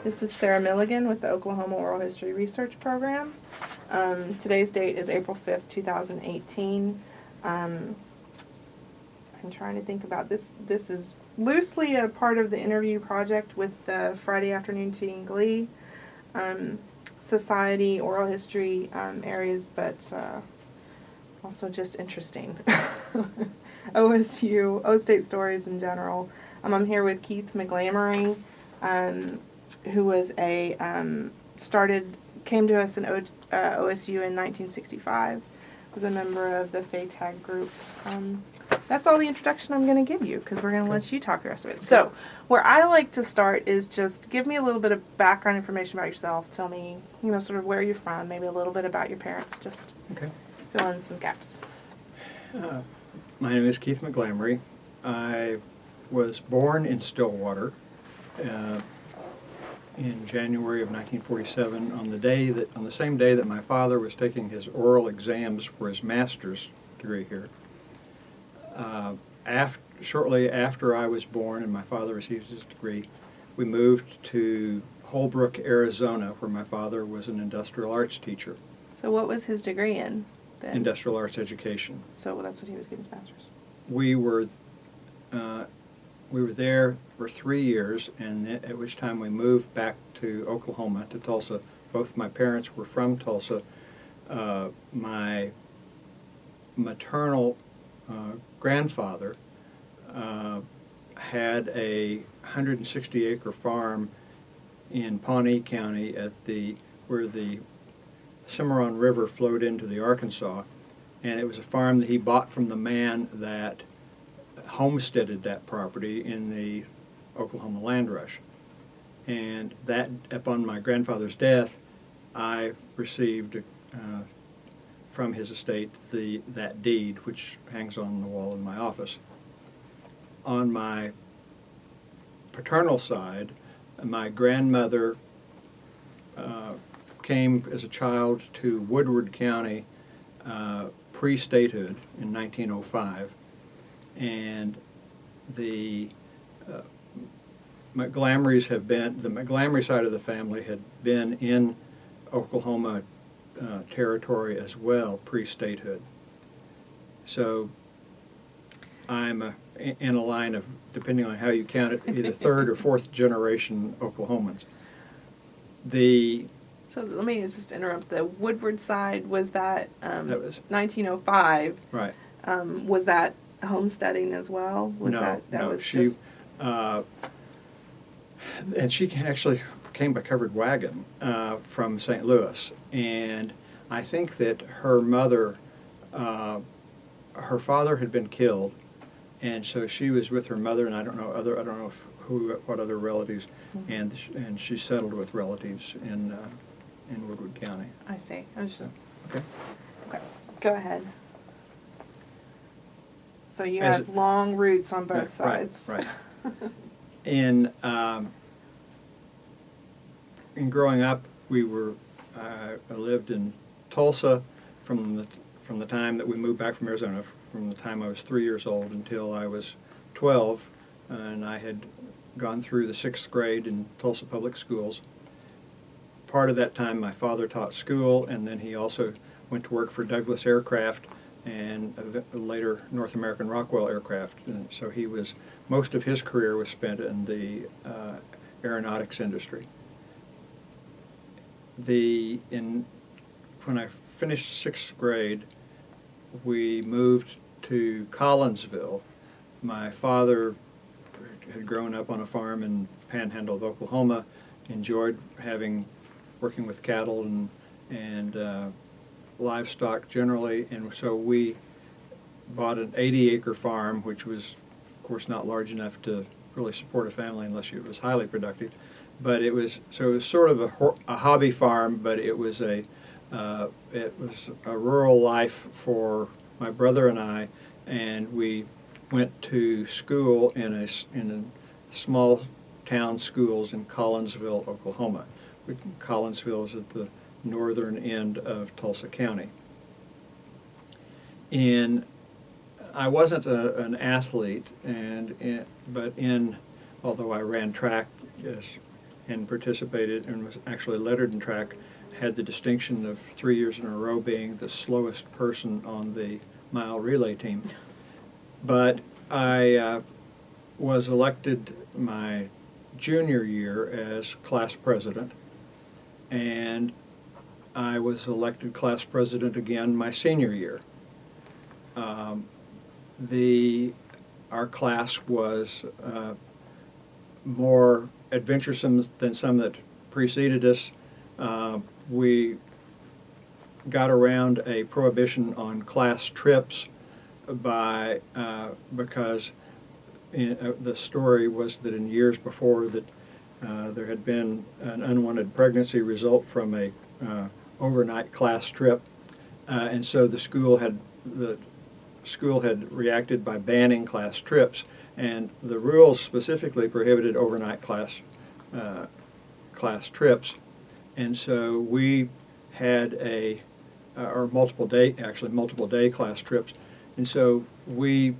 This is Sarah Milligan with the Oklahoma Oral History Research Program. Today's date is April 5th, 2018. I'm trying to think about this. This is loosely a part of the interview project with the Friday afternoon tea and Glee, society, oral history areas, but also just interesting. OSU, O-State stories in general. I'm here with Keith McGlamery, who was came to us in OSU in 1965, was a member of the FATAG group. That's all the introduction I'm going to give you, because we're going to let you talk the rest of it. So, where I like to start is just give me a little bit of background information about yourself. Tell me, sort of where you're from, maybe a little bit about your parents, just fill in some gaps. My name is Keith McGlamery. I was born in Stillwater in January of 1947 on the same day that my father was taking his oral exams for his master's degree here. Shortly after I was born and my father received his degree, we moved to Holbrook, Arizona, where my father was an industrial arts teacher. So what was his degree in then? Industrial arts education. So that's what he was getting his master's. We were there for 3 years, and at which time we moved back to Oklahoma, to Tulsa. Both my parents were from Tulsa. My maternal grandfather had a 160-acre farm in Pawnee County where the Cimarron River flowed into the Arkansas, and it was a farm that he bought from the man that homesteaded that property in the Oklahoma land rush. And that, upon my grandfather's death, I received from his estate that deed, which hangs on the wall in my office. On my paternal side, my grandmother came as a child to Woodward County pre-statehood in 1905, and the McGlamery side of the family had been in Oklahoma territory as well pre-statehood. So I'm in a line of, depending on how you count it, either third or fourth generation Oklahomans. So let me just interrupt. The Woodward side, was that, that was 1905? right. Was that homesteading as well? And she actually came by covered wagon from St. Louis, and I think that her father had been killed, and so she was with her mother, and I don't know what other relatives, and she settled with relatives in Woodward County. I see. I was just okay. Go ahead. So you have long roots on both sides. Right. In growing up, I lived in Tulsa from the time that we moved back from Arizona, from the time I was 3 years old until I was 12, and I had gone through the 6th grade in Tulsa public schools. Part of that time my father taught school, and then he also went to work for Douglas Aircraft and later North American Rockwell Aircraft. And so most of his career was spent in the aeronautics industry. When I finished 6th grade, we moved to Collinsville. My father had grown up on a farm in Panhandle of Oklahoma, enjoyed working with cattle and livestock generally, and so we bought an 80-acre farm, which was, of course, not large enough to really support a family unless it was highly productive. But it was sort of a hobby farm, but it was a rural life for my brother and I, and we went to school in small town schools in Collinsville, Oklahoma. Collinsville is at the northern end of Tulsa County. I wasn't an athlete, although I ran track and participated and was actually lettered in track, had the distinction of 3 years in a row being the slowest person on the mile relay team. But I was elected my junior year as class president, and I was elected class president again my senior year. Our class was more adventuresome than some that preceded us. We got around a prohibition on class trips because the story was that in years before that there had been an unwanted pregnancy result from a overnight class trip, and so the school had reacted by banning class trips, and the rules specifically prohibited overnight class trips, and so we had multiple day class trips, and so we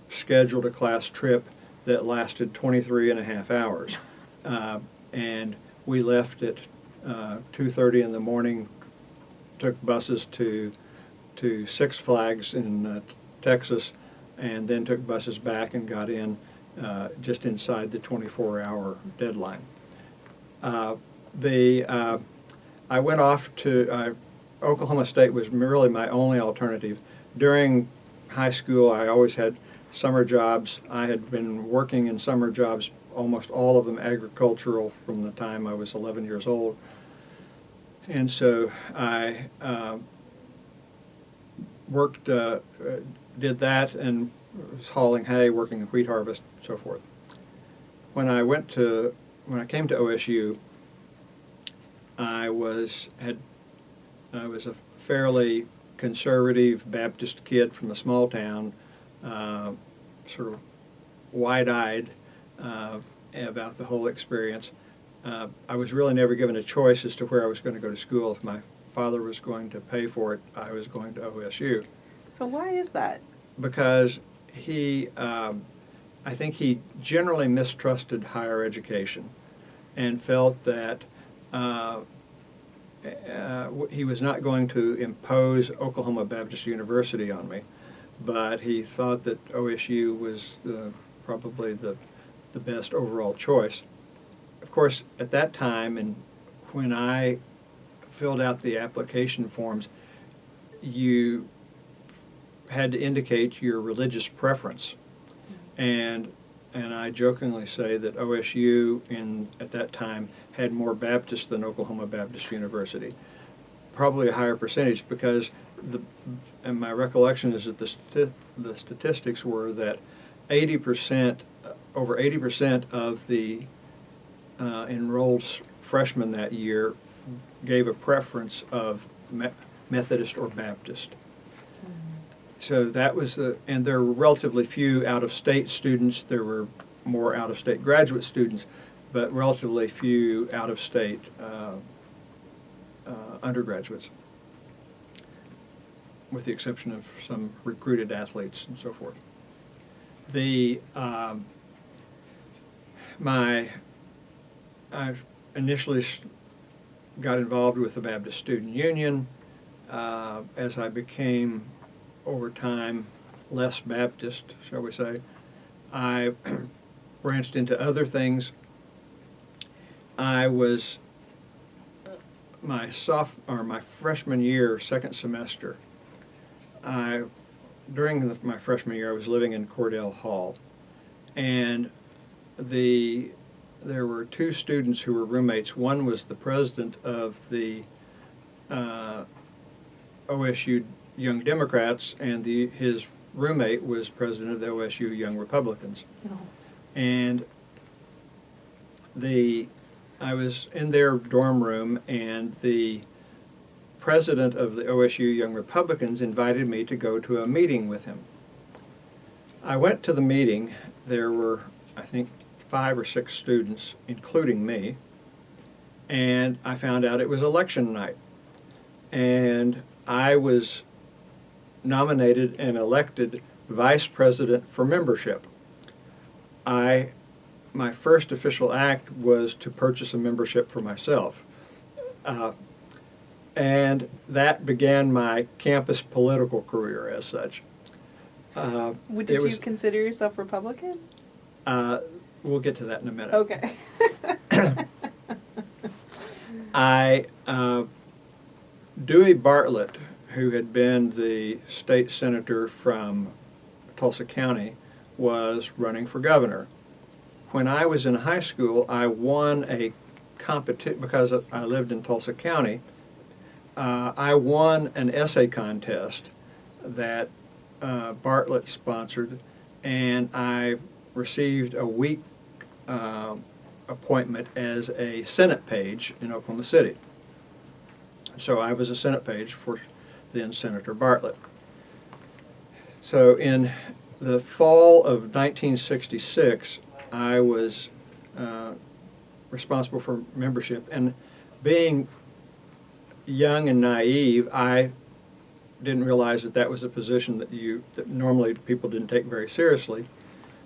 scheduled a class trip that lasted 23 and a half hours, and we left at 2:30 in the morning, took buses to Six Flags in Texas, and then took buses back and got in just inside the 24-hour deadline. I went off to Oklahoma State was really my only alternative. During high school, I always had summer jobs. I had been working in summer jobs, almost all of them agricultural, from the time I was 11 years old. And so I did that and was hauling hay, working in wheat harvest, and so forth. When I came to OSU, I was a fairly conservative Baptist kid from a small town, sort of wide-eyed about the whole experience. I was really never given a choice as to where I was going to go to school. If my father was going to pay for it, I was going to OSU. So why is that? Because I think he generally mistrusted higher education and felt that he was not going to impose Oklahoma Baptist University on me, but he thought that OSU was probably the best overall choice. Of course, at that time, and when I filled out the application forms, you had to indicate your religious preference, and I jokingly say that OSU at that time had more Baptists than Oklahoma Baptist University, probably a higher percentage, because and my recollection is that the statistics were that over 80% of the enrolled freshmen that year gave a preference of Methodist or Baptist. So that was and there were relatively few out-of-state students. There were more out-of-state graduate students, but relatively few out-of-state undergraduates, with the exception of some recruited athletes and so forth. I initially got involved with the Baptist Student Union. As I became, over time, less Baptist, shall we say, I branched into other things. I was my freshman year, second semester. During my freshman year, I was living in Cordell Hall, and there were two students who were roommates. One was the president of the OSU Young Democrats, and his roommate was president of the OSU Young Republicans. Oh. And I was in their dorm room, and the president of the OSU Young Republicans invited me to go to a meeting with him. I went to the meeting. There were, I think, 5 or 6 students, including me, and I found out it was election night. And I was nominated and elected vice president for membership. I my first official act was to purchase a membership for myself. And that began my campus political career as such. Did you consider yourself Republican? We'll get to that in a minute. Okay. Dewey Bartlett, who had been the state senator from Tulsa County, was running for governor. When I was in high school, I won a competition, because I lived in Tulsa County, I won an essay contest that Bartlett sponsored, and I received a week appointment as a Senate page in Oklahoma City. So I was a Senate page for then Senator Bartlett. So in the fall of 1966, I was responsible for membership, and being young and naive, I didn't realize that that was a position that normally people didn't take very seriously,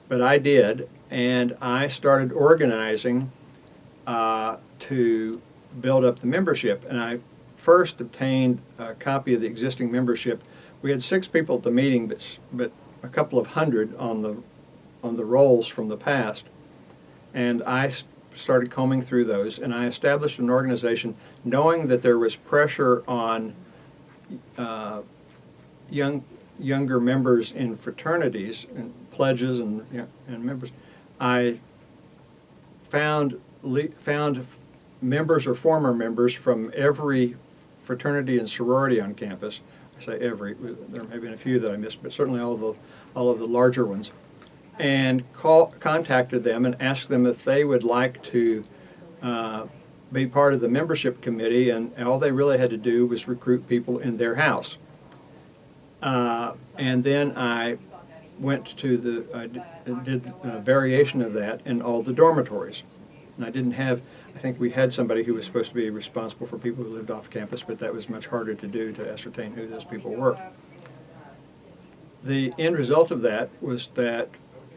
but I did, and I started organizing to build up the membership. And I first obtained a copy of the existing membership. We had 6 people at the meeting, but a couple of hundred on the rolls from the past, and I started combing through those, and I established an organization knowing that there was pressure on younger members in fraternities and pledges and members. I found members or former members from every fraternity and sorority on campus. I say every, there may have been a few that I missed, but certainly all of the larger ones, and contacted them and asked them if they would like to be part of the membership committee, and all they really had to do was recruit people in their house. And then I went to I did a variation of that in all the dormitories. And I think we had somebody who was supposed to be responsible for people who lived off campus, but that was much harder to do, to ascertain who those people were. The end result of that was that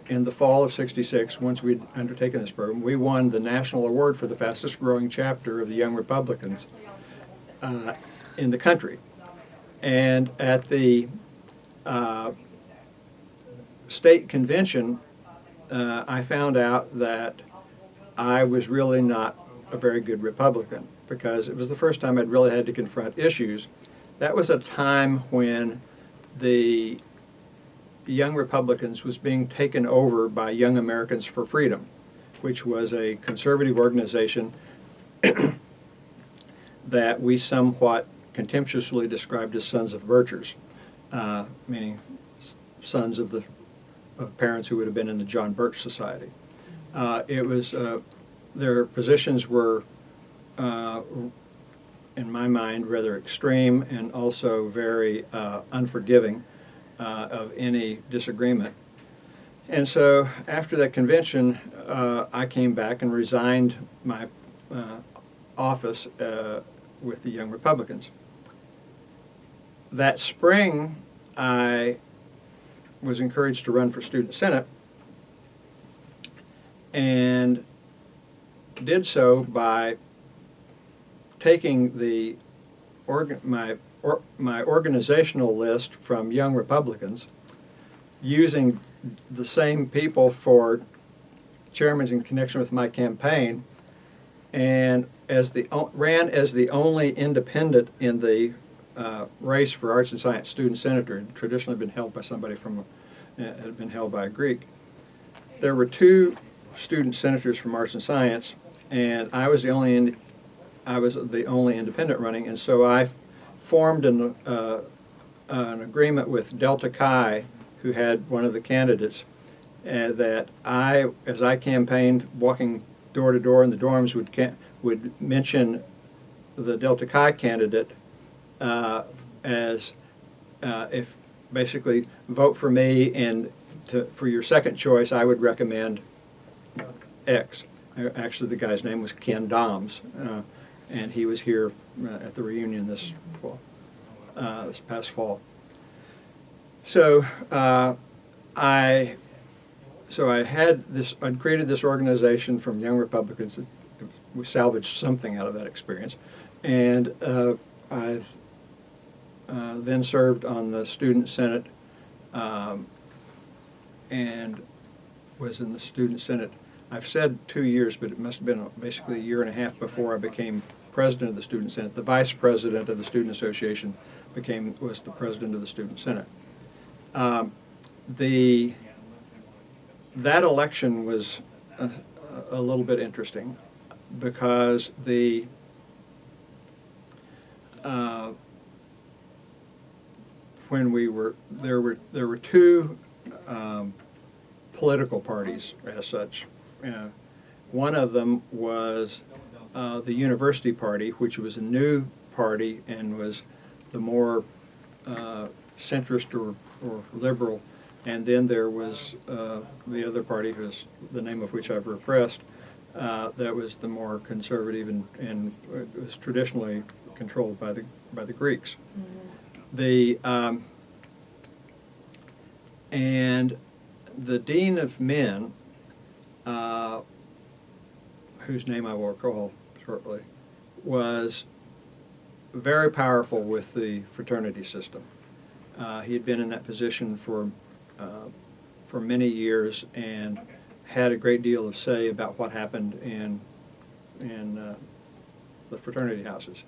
in the fall of '66, once we'd undertaken this program, we won the national award for the fastest growing chapter of the Young Republicans in the country. And at the state convention, I found out that I was really not a very good Republican, because it was the first time I'd really had to confront issues. That was a time when the Young Republicans was being taken over by Young Americans for Freedom, which was a conservative organization that we somewhat contemptuously described as sons of birchers, meaning sons of parents who would have been in the John Birch Society. It was their positions were, in my mind, rather extreme and also very unforgiving of any disagreement. And so after that convention, I came back and resigned my office with the Young Republicans. That spring, I was encouraged to run for student senate, and did so by taking my organizational list from Young Republicans, using the same people for chairmen in connection with my campaign, and ran as the only independent in the race for Arts and Science student senator. It had traditionally been held by somebody had been held by a Greek. There were 2 student senators from Arts and Science, and I was the only independent running, and so I formed an agreement with Delta Chi, who had one of the candidates, that as I campaigned, walking door to door in the dorms, would mention the Delta Chi candidate as if basically vote for me, and for your second choice I would recommend X. Actually, the guy's name was Ken Doms, and he was here at the reunion this past fall. So I so I'd created this organization from young Republicans. We salvaged something out of that experience. And I then served on the Student Senate and was in the Student Senate. I've said 2 years, but it must have been basically a year and a half before I became president of the Student Senate. The vice president of the Student Association was the president of the Student Senate. That election was a little bit interesting because when there were two political parties as such. One of them was the University Party, which was a new party and was the more centrist or liberal. And then there was the other party, the name of which I've repressed, that was the more conservative and it was traditionally controlled by the Greeks. Mm-hmm. And the Dean of Men, whose name I will recall shortly, was very powerful with the fraternity system. He had been in that position for many years and had a great deal of say about what happened in the fraternity houses.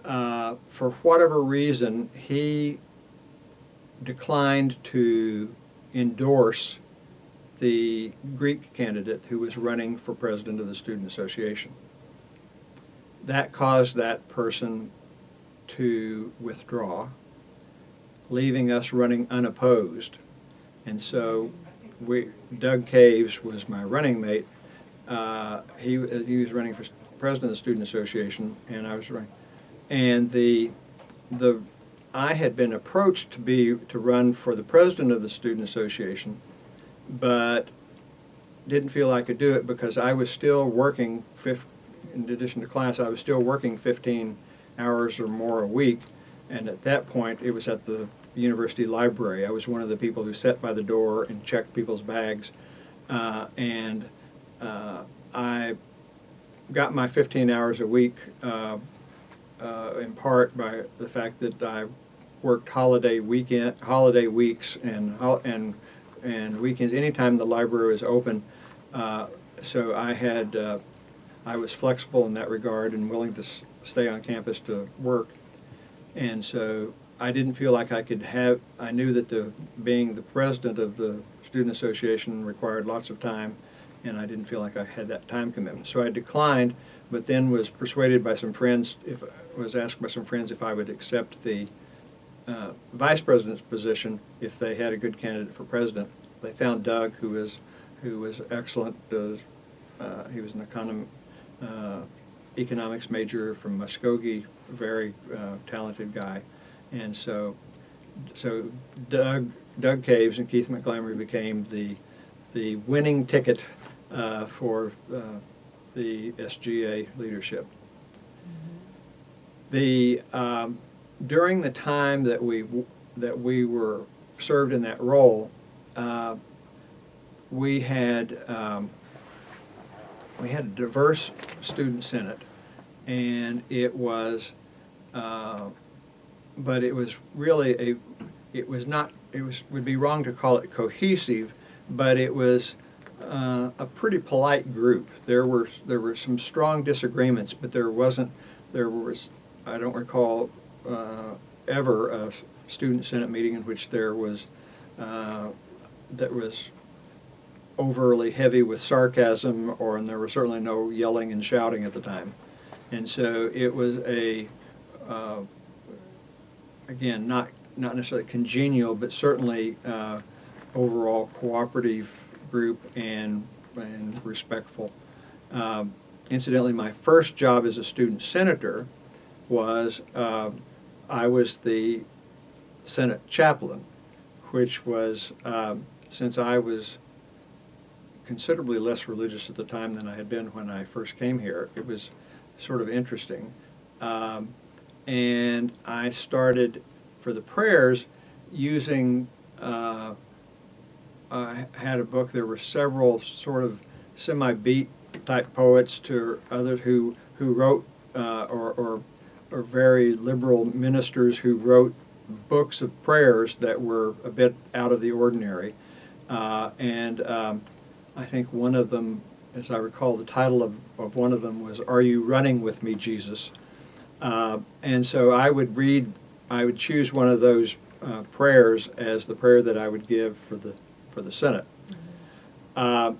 For whatever reason, he declined to endorse the Greek candidate who was running for president of the Student Association. That caused that person to withdraw, leaving us running unopposed. And so Doug Caves was my running mate. He was running for president of the Student Association, and I was running. And I had been approached to run for the president of the Student Association, but didn't feel I could do it because I was still working, in addition to class, I was still working 15 hours or more a week. And at that point, it was at the university library. I was one of the people who sat by the door and checked people's bags. I got my 15 hours a week in part by the fact that I worked holiday weeks and weekends, anytime the library was open. So I was flexible in that regard and willing to stay on campus to work. And so I didn't feel like I knew that being the president of the Student Association required lots of time, and I didn't feel like I had that time commitment. So I declined, but then was persuaded by some friends, was asked by some friends if I would accept the vice president's position if they had a good candidate for president. They found Doug, who was excellent. He was an economics major from Muskogee, a very talented guy. And so Doug Caves and Keith McGlamery became the winning ticket for the SGA leadership. Mm-hmm. During the time that we were served in that role, we had a diverse student senate, and it was, but it was really would be wrong to call it cohesive, but it was a pretty polite group. There were some strong disagreements, but there was I don't recall ever a student senate meeting in which that was overly heavy with sarcasm, and there was certainly no yelling and shouting at the time. And so it was again, not necessarily congenial, but certainly overall cooperative group and respectful. Incidentally, my first job as a student senator was I was the Senate chaplain, which was, since I was considerably less religious at the time than I had been when I first came here, it was sort of interesting. And I started, for the prayers, using had a book. There were several sort of semi-beat type poets to others who wrote or very liberal ministers who wrote books of prayers that were a bit out of the ordinary. And I think one of them, as I recall, the title of one of them was "Are You Running With Me, Jesus?" And so I would choose one of those prayers as the prayer that I would give for the Senate. I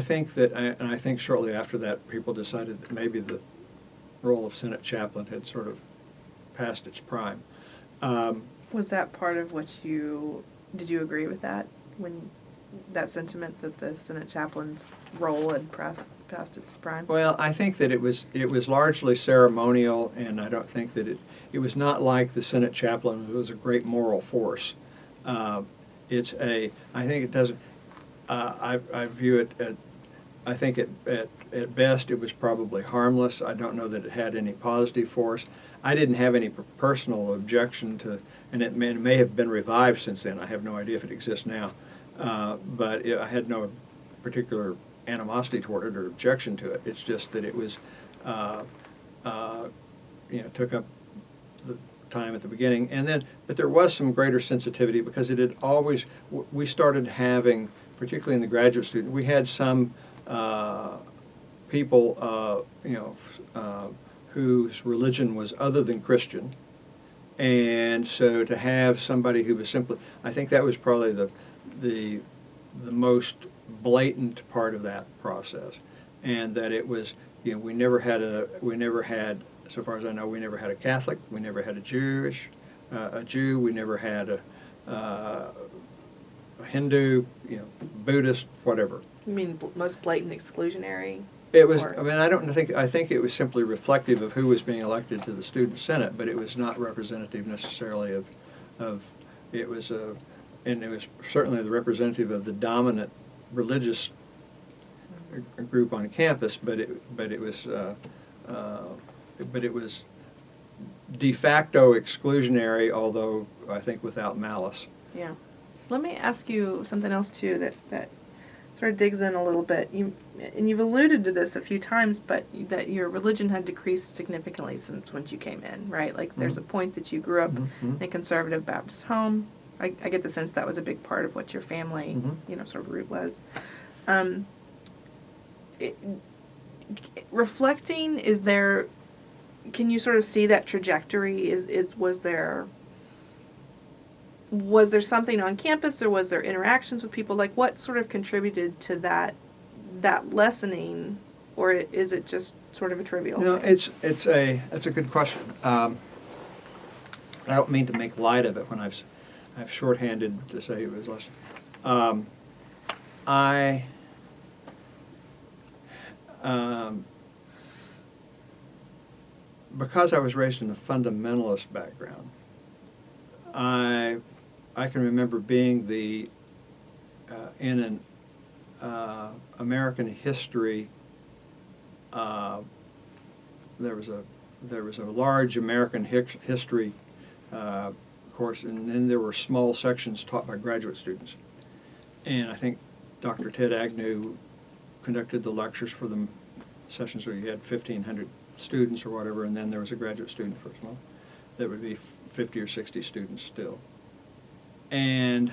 think that, and I think shortly after that, people decided that maybe the role of Senate chaplain had sort of passed its prime. Was that part of what did you agree with that, when that sentiment that the Senate chaplain's role had past its prime? Well, I think that it was largely ceremonial, and I don't think that it was not like the Senate chaplain was a great moral force. I think it doesn't. I view it. I think at best it was probably harmless. I don't know that it had any positive force. I didn't have any personal objection to, and it may have been revived since then. I have no idea if it exists now, but I had no particular animosity toward it or objection to it. It's just that it was, took up the time at the beginning, and then, but there was some greater sensitivity because it had always. We started having, particularly in the graduate student, we had some people, whose religion was other than Christian, and so to have somebody who was simply, I think that was probably the most blatant part of that process, and that it was, we never had, so far as I know, we never had a Catholic, we never had a Jew, we never had a Hindu, Buddhist, whatever. You mean most blatant exclusionary? It was. I think it was simply reflective of who was being elected to the student senate, but it was not representative necessarily of. It was and it was certainly the representative of the dominant religious group on campus, but it was de facto exclusionary, although I think without malice. Yeah. Let me ask you something else too that sort of digs in a little bit. You've alluded to this a few times, but that your religion had decreased significantly since once you came in, right? Like there's a point that you grew up in a conservative Baptist home. I get the sense that was a big part of what your family, sort of root was. Reflecting, can you sort of see that trajectory? Was there something on campus, or was there interactions with people? Like, what sort of contributed to that lessening, or is it just sort of a trivial thing? It's a good question. I don't mean to make light of it when I've shorthanded to say it was less. Because I was raised in a fundamentalist background, I can remember being in an American history. There was a large American history course, and then there were small sections taught by graduate students. And I think Dr. Ted Agnew conducted the lectures for the sessions where you had 1,500 students or whatever, and then there was a graduate student for small. That would be 50 or 60 students still. And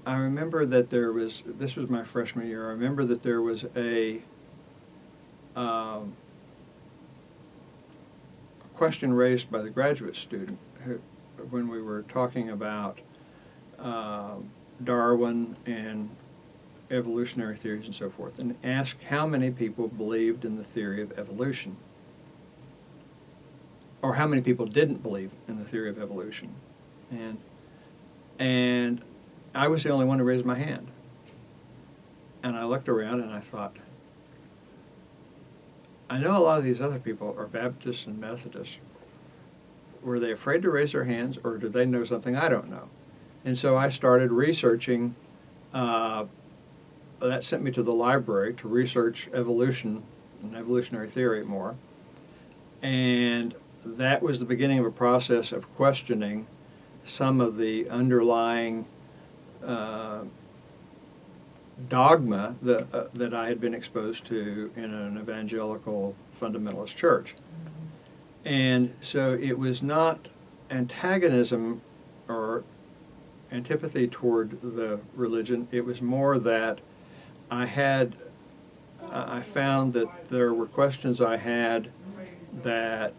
I remember that this was my freshman year, I remember that there was a question raised by the graduate student when we were talking about Darwin and evolutionary theories and so forth, and asked how many people believed in the theory of evolution, or how many people didn't believe in the theory of evolution. And I was the only one who raised my hand. And I looked around and I thought, I know a lot of these other people are Baptists and Methodists. Were they afraid to raise their hands, or did they know something I don't know? And so I started researching. That sent me to the library to research evolution and evolutionary theory more. And that was the beginning of a process of questioning some of the underlying dogma that I had been exposed to in an evangelical fundamentalist church. And so it was not antagonism or antipathy toward the religion. It was more that I found that there were questions I had that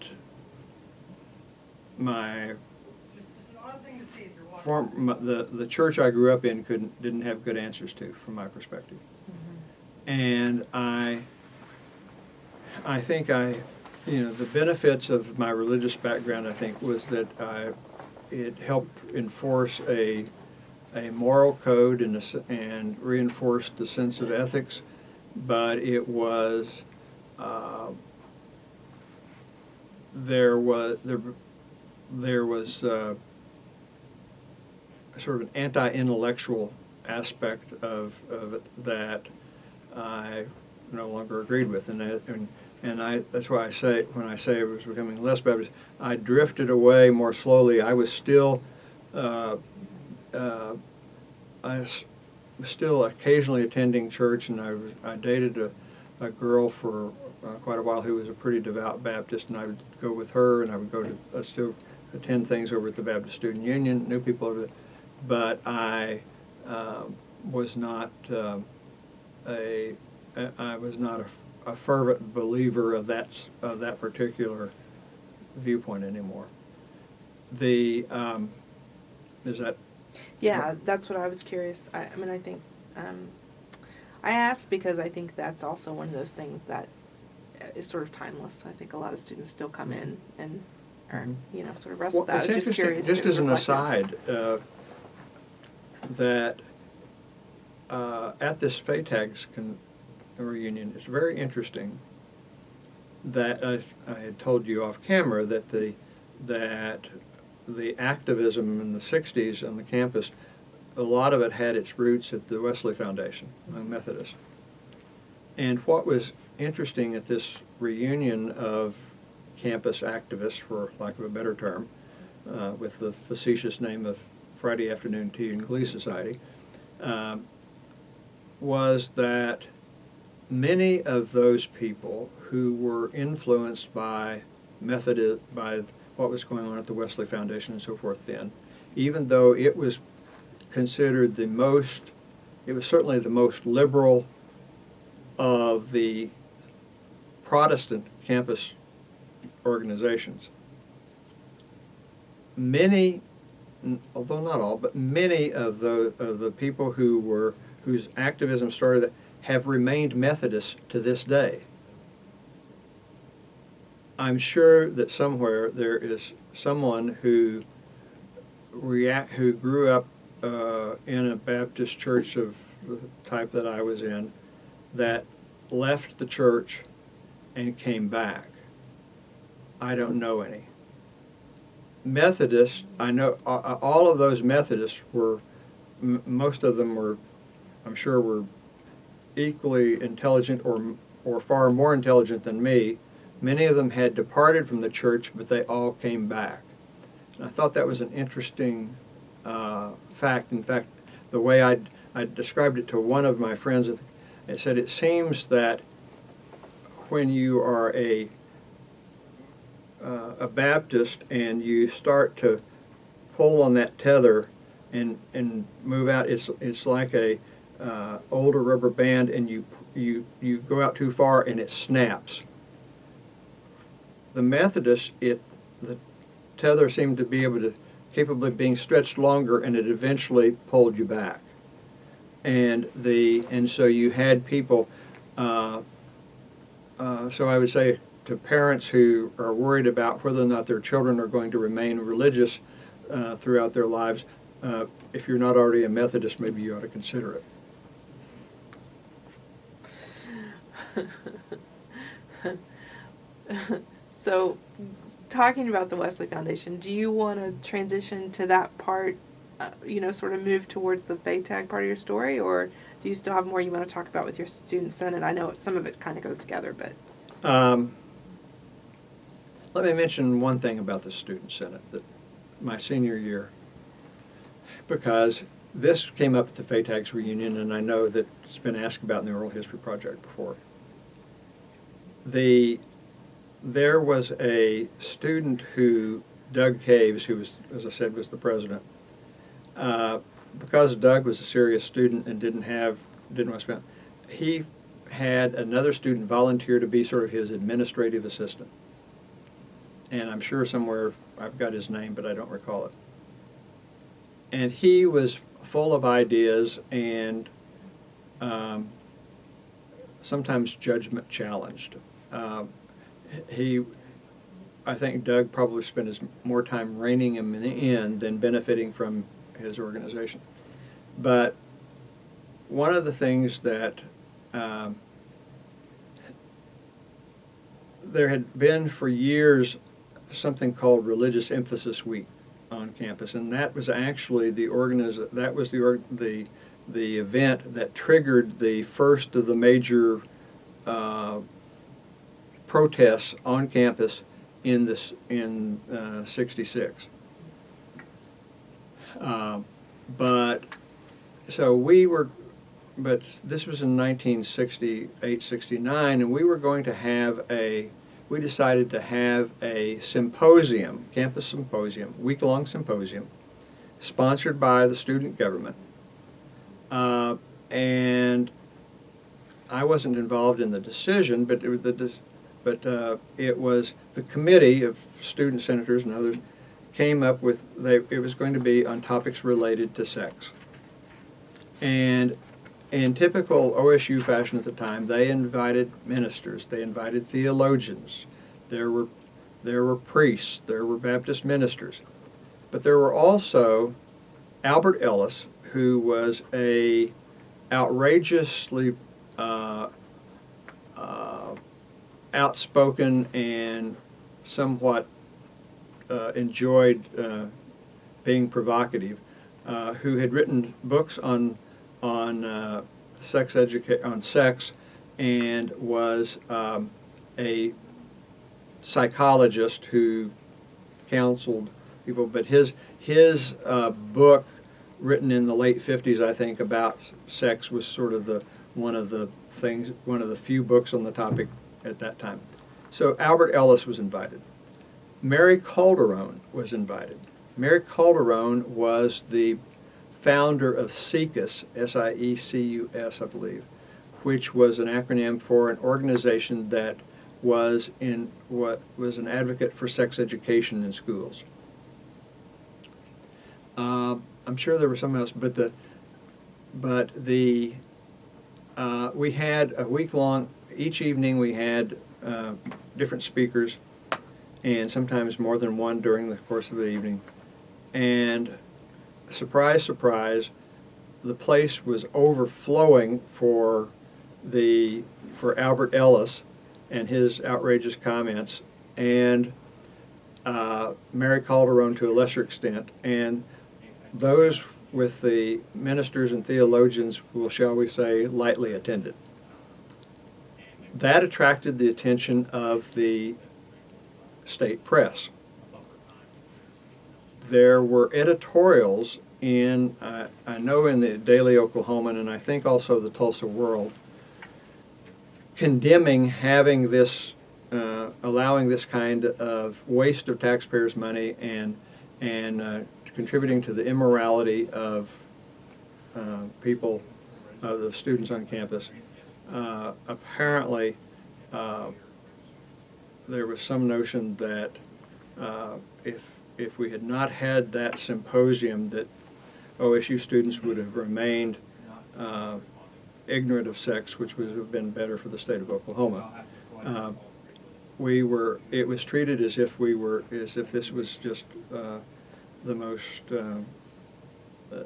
the church I grew up in didn't have good answers to from my perspective. And I think the benefits of my religious background, I think, was that it helped enforce a moral code and reinforced a sense of ethics, but it was there was sort of an anti-intellectual aspect of it that I no longer agreed with, and that's why I say, when I say I was becoming less Baptist, I drifted away more slowly. I was still still occasionally attending church, and I dated a girl for quite a while who was a pretty devout Baptist, and I would go with her, and I would still attend things over at the Baptist Student Union, knew people over there, but I was not a fervent believer of that particular viewpoint anymore. Is that? Yeah, that's what I was curious. I mean, I think I asked because I think that's also one of those things that is sort of timeless. I think a lot of students still come in and are, sort of wrestle with that. I was just curious. Just as an reflective. aside, that at this FATAGS reunion, it's very interesting that I had told you off camera that the activism in the 60s on the campus, a lot of it had its roots at the Wesley Foundation among Methodists. And what was interesting at this reunion of campus activists, for lack of a better term, with the facetious name of Friday Afternoon Tea and Glee Society, was that many of those people who were influenced by what was going on at the Wesley Foundation and so forth then, even though it was considered it was certainly the most liberal of the Protestant campus organizations. Many, although not all, but many of the people whose activism started have remained Methodists to this day. I'm sure that somewhere there is someone who grew up in a Baptist church of the type that I was in, that left the church and came back. I don't know any. Methodists, I know all of those Methodists most of them were, I'm sure, were equally intelligent or far more intelligent than me. Many of them had departed from the church, but they all came back. And I thought that was an interesting fact. In fact, the way I described it to one of my friends, I said, it seems that when you are a Baptist and you start to pull on that tether and move out, it's like a older rubber band, and you go out too far and it snaps. The Methodists, the tether seemed to be capable of being stretched longer, and it eventually pulled you back. And so you had people. So I would say to parents who are worried about whether or not their children are going to remain religious throughout their lives, if you're not already a Methodist, maybe you ought to consider it. So, talking about the Wesley Foundation, do you want to transition to that part, sort of move towards the FATAG part of your story, or do you still have more you want to talk about with your student senate? I know some of it kind of goes together, but... Let me mention one thing about the Student Senate, that my senior year, because this came up at the FATAGS reunion, and I know that it's been asked about in the Oral History Project before. There was a student who, Doug Caves, who was, as I said, was the president. Because Doug was a serious student and didn't want to spend, he had another student volunteer to be sort of his administrative assistant. And I'm sure somewhere I've got his name, but I don't recall it. And he was full of ideas and sometimes judgment challenged. I think Doug probably spent more time reining him in than benefiting from his organization. But one of the things that there had been for years something called Religious Emphasis Week on campus, and that was actually the event that triggered the first of the major protests on campus in '66. But this was in 1968, 69, and we decided to have a symposium, campus symposium, week-long symposium, sponsored by the student government. And I wasn't involved in the decision, but it was the committee of student senators and others came up with, it was going to be on topics related to sex. And in typical OSU fashion at the time, they invited ministers, they invited theologians, there were priests, there were Baptist ministers. But there were also Albert Ellis, who was a outrageously outspoken and somewhat enjoyed being provocative, who had written books on sex and was a psychologist who counseled people. But his book, written in the late 50s, I think, about sex was sort of one of the few books on the topic at that time. So Albert Ellis was invited. Mary Calderone was invited. Mary Calderone was the founder of SIECUS, S-I-E-C-U-S, I believe, which was an acronym for an organization that was an advocate for sex education in schools. I'm sure there was something else, we had a week-long. Each evening we had different speakers, and sometimes more than one during the course of the evening. And surprise, surprise, the place was overflowing for Albert Ellis and his outrageous comments, and Mary Calderone to a lesser extent, and those with the ministers and theologians will, shall we say, lightly attended. That attracted the attention of the state press. There were editorials in, I know in the Daily Oklahoman, and I think also the Tulsa World, condemning having this, allowing this kind of waste of taxpayers' money and contributing to the immorality of people, of the students on campus. Apparently, there was some notion that if we had not had that symposium, that OSU students would have remained ignorant of sex, which would have been better for the state of Oklahoma. It was treated as if this was just the most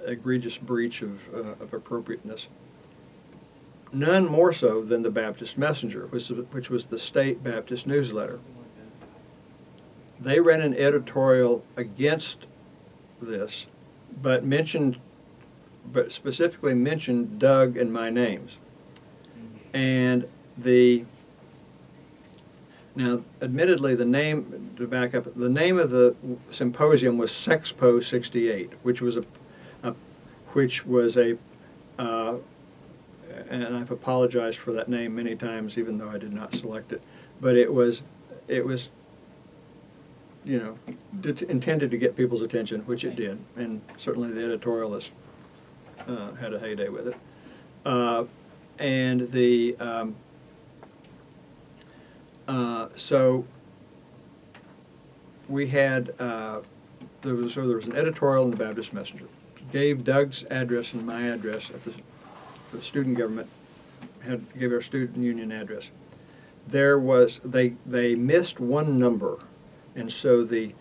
egregious breach of appropriateness. None more so than the Baptist Messenger, which was the state Baptist newsletter. They ran an editorial against this, but specifically mentioned Doug and my names. And now, admittedly, the name to back up, the name of the symposium was Sexpo 68, which was and I've apologized for that name many times, even though I did not select it. But it was, intended to get people's attention, which it did, and certainly the editorialists had a heyday with it. So we had there was an editorial in the Baptist Messenger. Gave Doug's address and my address at the student government. Gave our student union address. There was they missed one number, and so the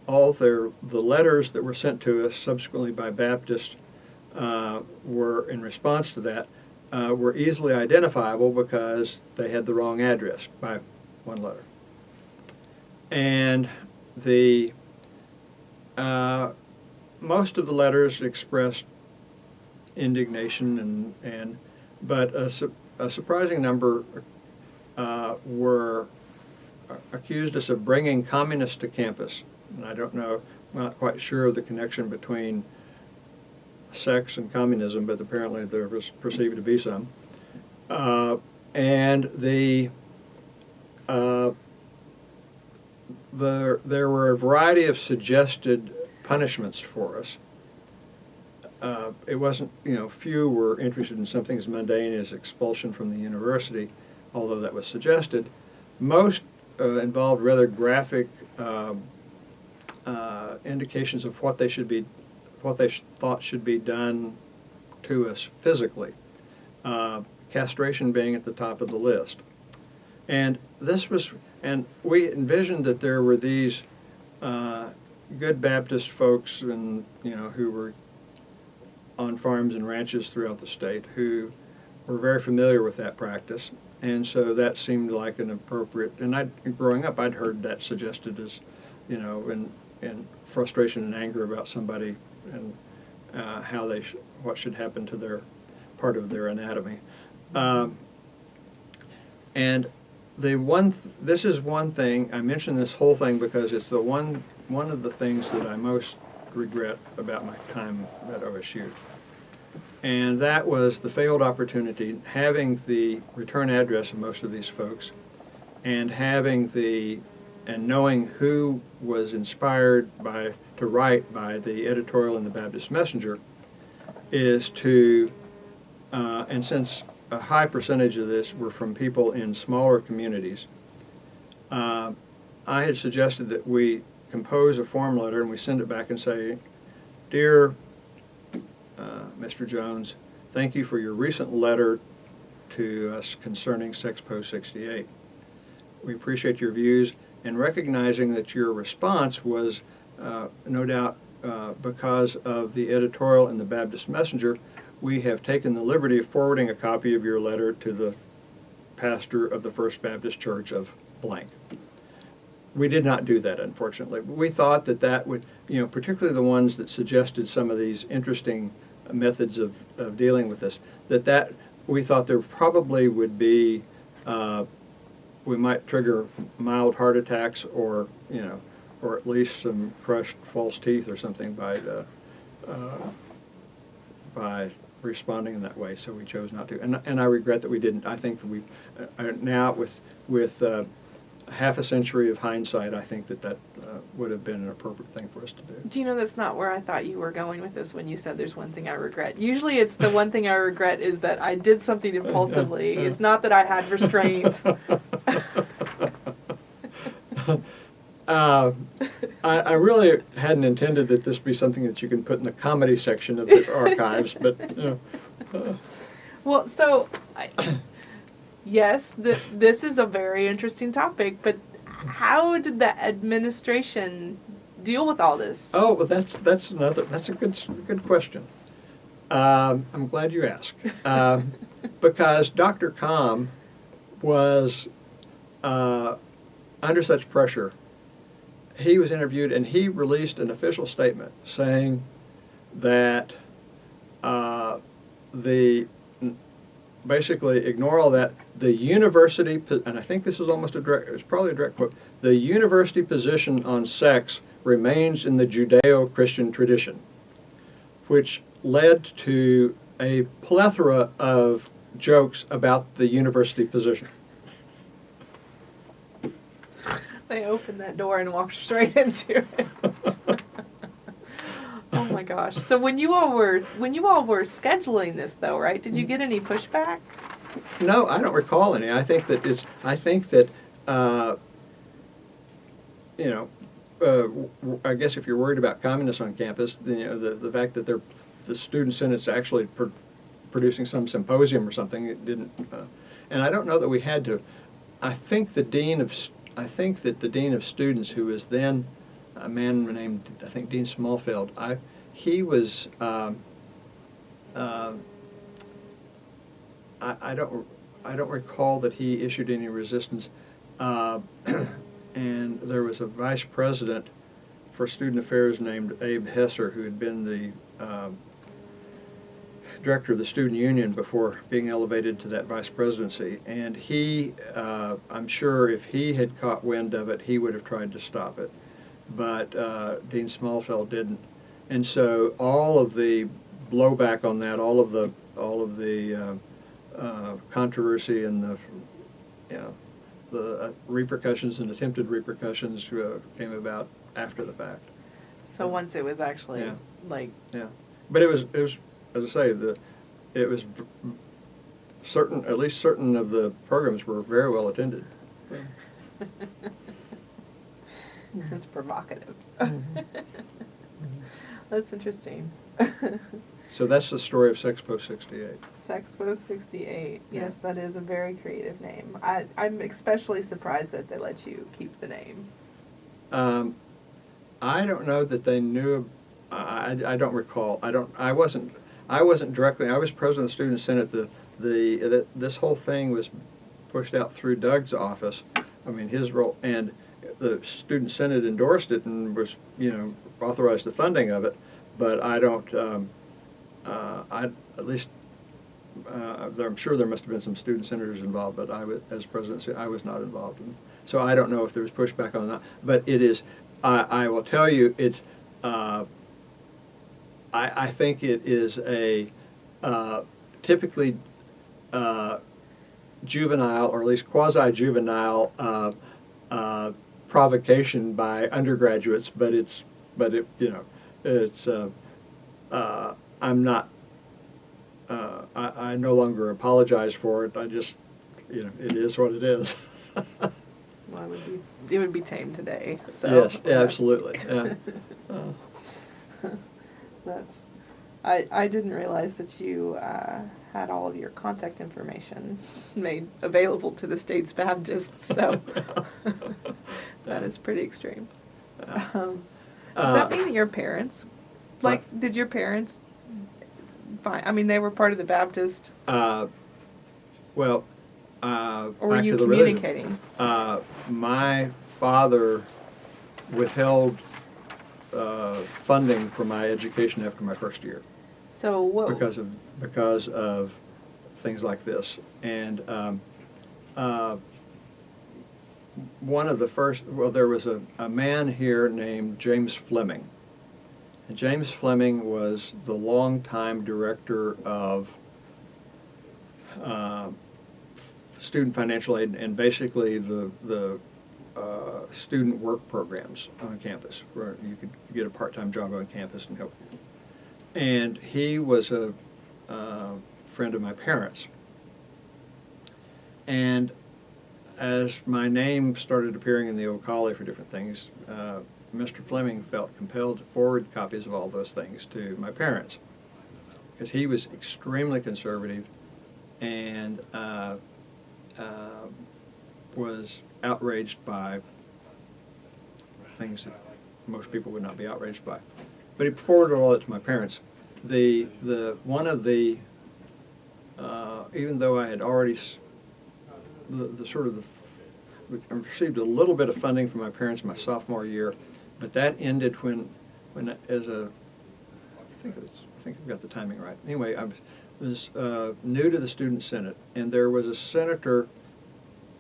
letters that were sent to us subsequently by Baptists were in response to that were easily identifiable because they had the wrong address by one letter. And the most of the letters expressed indignation but a surprising number were accused us of bringing communists to campus. And I don't know, I'm not quite sure of the connection between sex and communism, but apparently there was perceived to be some. And there were a variety of suggested punishments for us. It wasn't, few were interested in something as mundane as expulsion from the university, although that was suggested. Most involved rather graphic indications of what they thought should be done to us physically. Castration being at the top of the list. And we envisioned that there were these good Baptist folks and who were on farms and ranches throughout the state who were very familiar with that practice, and so that seemed like an appropriate. And growing up, I'd heard that suggested as, in frustration and anger about somebody and what should happen to their part of their anatomy, and this is one thing I mention this whole thing because it's the one of the things that I most regret about my time at OSU. And that was the failed opportunity, having the return address of most of these folks, and knowing who was inspired to write by the editorial in the Baptist Messenger, is to, and since a high percentage of this were from people in smaller communities, I had suggested that we compose a form letter and we send it back and say, "Dear Mr. Jones, thank you for your recent letter to us concerning Sexpo 68. We appreciate your views, and recognizing that your response was no doubt because of the editorial in the Baptist Messenger, we have taken the liberty of forwarding a copy of your letter to the pastor of the First Baptist Church of blank." We did not do that, unfortunately. We thought that would, particularly the ones that suggested some of these interesting methods of dealing with this, that we thought there probably would be, we might trigger mild heart attacks or at least some crushed false teeth or something by responding in that way. So we chose not to, and I regret that we didn't. I think that we now with half a century of hindsight, I think that would have been an appropriate thing for us to do. Do you know that's not where I thought you were going with this when you said there's one thing I regret? Usually it's the one thing I regret is that I did something impulsively. It's not that I had restraint. I really hadn't intended that this be something that you can put in the comedy section of the archives, but Well, so yes, this is a very interesting topic, but how did the administration deal with all this? Oh, well, that's a good question. I'm glad you asked, because Dr. Kalm was under such pressure. He was interviewed and he released an official statement saying that basically ignore all that. The university, and I think this is almost it's probably a direct quote, the university position on sex remains in the Judeo-Christian tradition, which led to a plethora of jokes about the university position. They opened that door and walked straight into it. Oh my gosh. So when you all were scheduling this though, right? Did you get any pushback? No, I don't recall any. I think that I guess if you're worried about communists on campus, the fact that the student senate's actually producing some symposium or something, it didn't. And I don't know that we had to. I think that the dean of students, who was then a man named, I think, Dean Smallfeld, he was. I don't recall that he issued any resistance, and there was a vice president for student affairs named Abe Hesser, who had been the director of the student union before being elevated to that vice presidency. And he, I'm sure if he had caught wind of it, he would have tried to stop it, but Dean Smallfeld didn't. And so all of the blowback on that, all of the controversy and the repercussions and attempted repercussions came about after the fact. So once it was actually Yeah. yeah. But it was as I say, it was at least certain of the programs were very well attended. It's provocative. Mm-hmm. That's interesting. So that's the story of Sexpo 68. Sexpo 68. Yes, that is a very creative name. I'm especially surprised that they let you keep the name. I don't know that they knew. I don't recall. I wasn't directly. I was president of the student senate. This whole thing was pushed out through Doug's office. I mean, his role, and the student senate endorsed it and was authorized the funding of it. But I don't. I'm sure there must have been some student senators involved, but as president, I was not involved. So I don't know if there was pushback on that. But it is. I will tell you, it's. I think it is a typically juvenile, or at least quasi-juvenile provocation by undergraduates. But I'm not. I no longer apologize for it. I just, it is what it is. Well, it would be tame today. So yes, yeah, absolutely. Yeah. I didn't realize that you had all of your contact information made available to the state's Baptists. So that is pretty extreme. Does that mean that your parents, did your parents they were part of the Baptist? Or were you communicating? My father withheld funding for my education after my first year. So what? Because of things like this, and one of the first. Well, there was a man here named James Fleming. And James Fleming was the longtime director of student financial aid and basically the student work programs on campus, where you could get a part-time job on campus and help. And he was a friend of my parents. And as my name started appearing in the OOHRP for different things, Mr. Fleming felt compelled to forward copies of all those things to my parents, because he was extremely conservative and was outraged by things that most people would not be outraged by. But he forwarded all that to my parents. One of the even though I had already I received a little bit of funding from my parents my sophomore year, but that ended when I think I've got the timing right. Anyway, I was new to the student senate, and there was a senator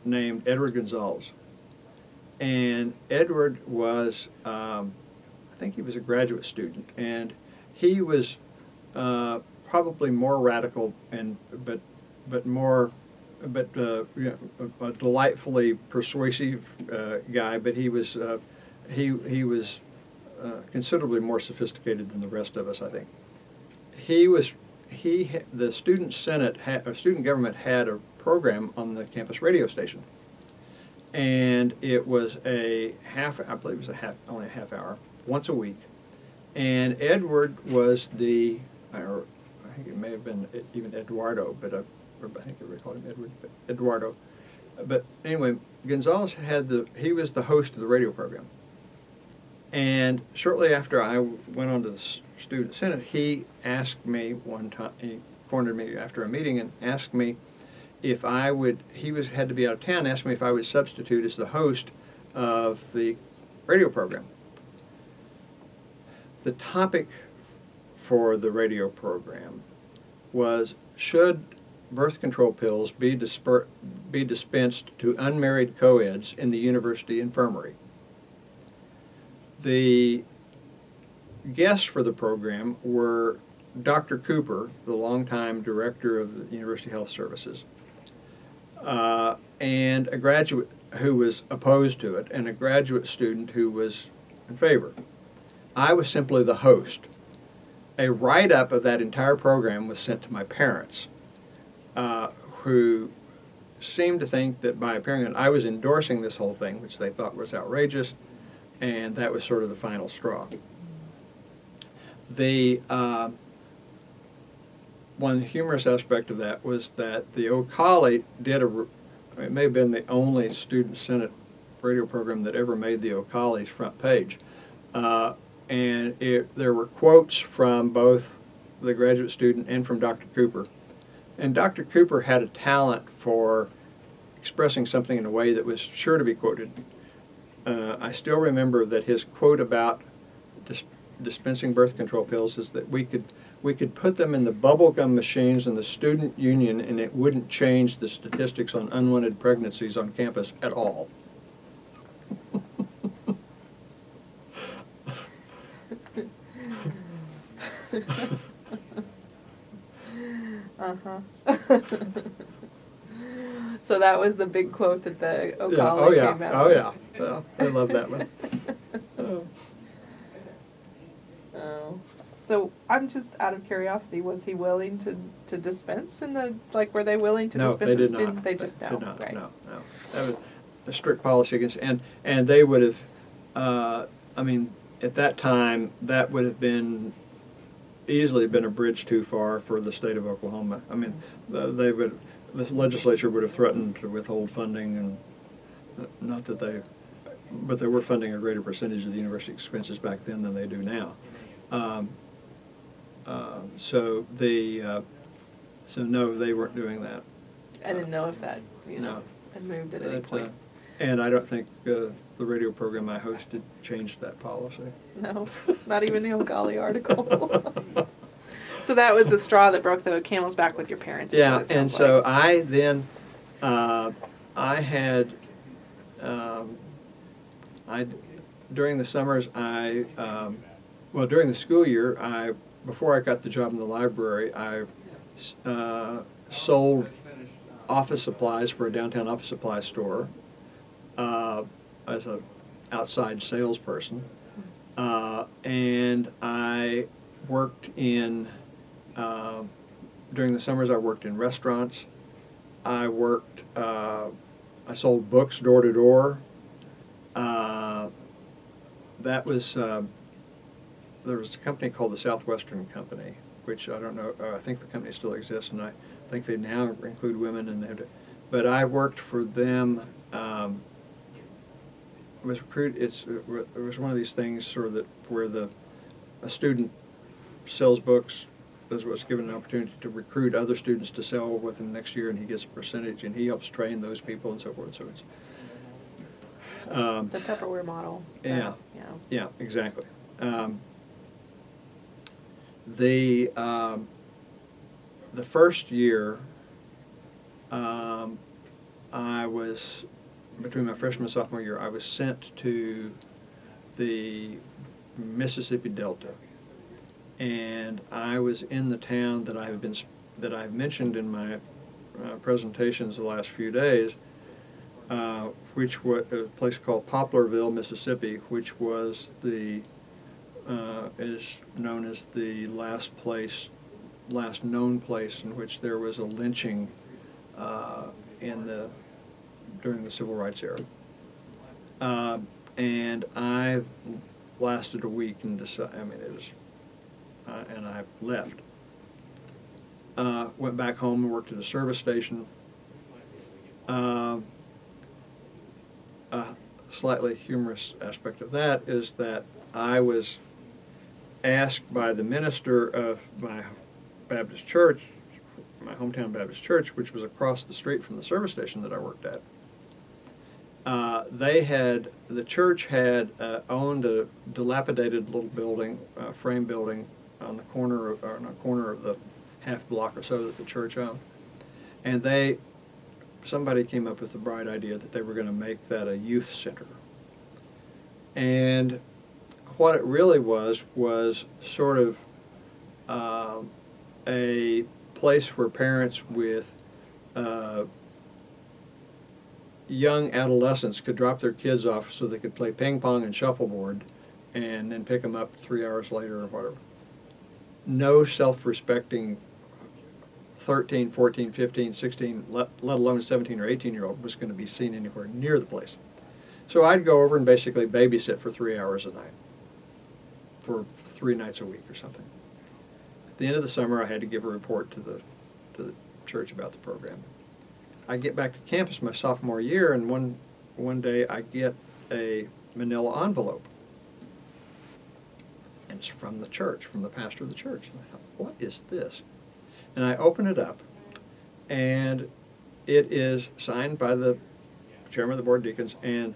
named Edward Gonzalez, And Edward was, I think he was a graduate student, and he was probably more radical a delightfully persuasive guy. But he was considerably more sophisticated than the rest of us, I think. The student student government had a program on the campus radio station, and it was only a half hour, once a week. And Edward was I think it may have been even Eduardo, but I think they called him Edward, but Eduardo. But anyway, Gonzalez he was the host of the radio program. And shortly after I went on to the Student Senate, he asked me one time, he cornered me after a meeting and asked me if I would, had to be out of town, asked me if I would substitute as the host of the radio program. The topic for the radio program was, should birth control pills be dispensed to unmarried co-eds in the university infirmary? The guests for the program were Dr. Cooper, the longtime director of the University Health Services, and a graduate who was opposed to it, and a graduate student who was in favor. I was simply the host. A write-up of that entire program was sent to my parents, who seemed to think that by appearing that I was endorsing this whole thing, which they thought was outrageous, and that was sort of the final straw. One humorous aspect of that was that the O'Colly it may have been the only Student Senate radio program that ever made the O'Colly's front page. And there were quotes from both the graduate student and from Dr. Cooper. And Dr. Cooper had a talent for expressing something in a way that was sure to be quoted. I still remember that his quote about dispensing birth control pills is that we could put them in the bubblegum machines in the student union and it wouldn't change the statistics on unwanted pregnancies on campus at all. Uh-huh. So that was the big quote that the O'Colly came out Oh with. yeah. Well, I love that one. Oh. So I'm just out of curiosity, was he willing to dispense were they willing to No, dispense they the did student? not. They just They no, did not. right? No. That was a strict policy against, and they would have, I mean, at that time, that would have easily been a bridge too far for the state of Oklahoma. I mean, the legislature would have threatened to withhold funding, and not that but they were funding a greater percentage of the university expenses back then than they do now. So no, they weren't doing that. I didn't know if that No. had moved at any point. And I don't think the radio program I hosted changed that policy. No, not even the O'Colly article. So that was the straw that broke the camel's back with your parents. Is Yeah, what it and sounds so like. I then, I had, during the summers, during the school year, before I got the job in the library, I sold office supplies for a downtown office supply store as an outside salesperson. And I worked during the summers I worked in restaurants. I sold books door to door. There was a company called the Southwestern Company, which I don't know, I think the company still exists, and I think they now include women, but I worked for them. Was recruited. It was one of these things sort of where a student sells books, was given an opportunity to recruit other students to sell with him next year, and he gets a percentage, and he helps train those people and so forth. So it's the Tupperware model. Yeah. Yeah, exactly. The first year, I was between my freshman and sophomore year, I was sent to the Mississippi Delta, and I was in the town that I've mentioned in my presentations the last few days, which was a place called Poplarville, Mississippi, which was is known as the last known place in which there was a lynching during the Civil Rights era. And I lasted a week and and I left. Went back home and worked at a service station. A slightly humorous aspect of that is that I was asked by the minister of my Baptist church, my hometown Baptist church, which was across the street from the service station that I worked at. The church had owned a dilapidated little building, frame building, on the corner of the half block or so that the church owned, and somebody came up with the bright idea that they were going to make that a youth center. And what it really was sort of a place where parents with young adolescents could drop their kids off so they could play ping pong and shuffleboard and then pick them up 3 hours later or whatever. No self-respecting 13, 14, 15, 16, let alone 17 or 18-year-old was going to be seen anywhere near the place. So I'd go over and basically babysit for 3 hours a night for 3 nights a week or something. At the end of the summer, I had to give a report to the church about the program. I get back to campus my sophomore year, and one day I get a manila envelope. And it's from the church, from the pastor of the church. And I thought, what is this? And I open it up, and it is signed by the chairman of the board of deacons, and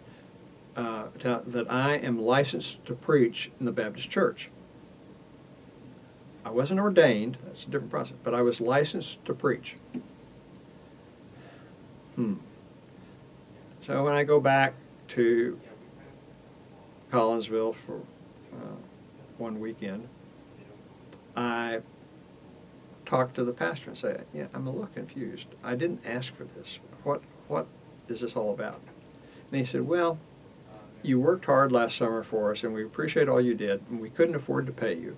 that I am licensed to preach in the Baptist church. I wasn't ordained, that's a different process, but I was licensed to preach. So when I go back to Collinsville for one weekend, I talk to the pastor and say, yeah, I'm a little confused. I didn't ask for this. What is this all about? And he said, well, you worked hard last summer for us, and we appreciate all you did, and we couldn't afford to pay you.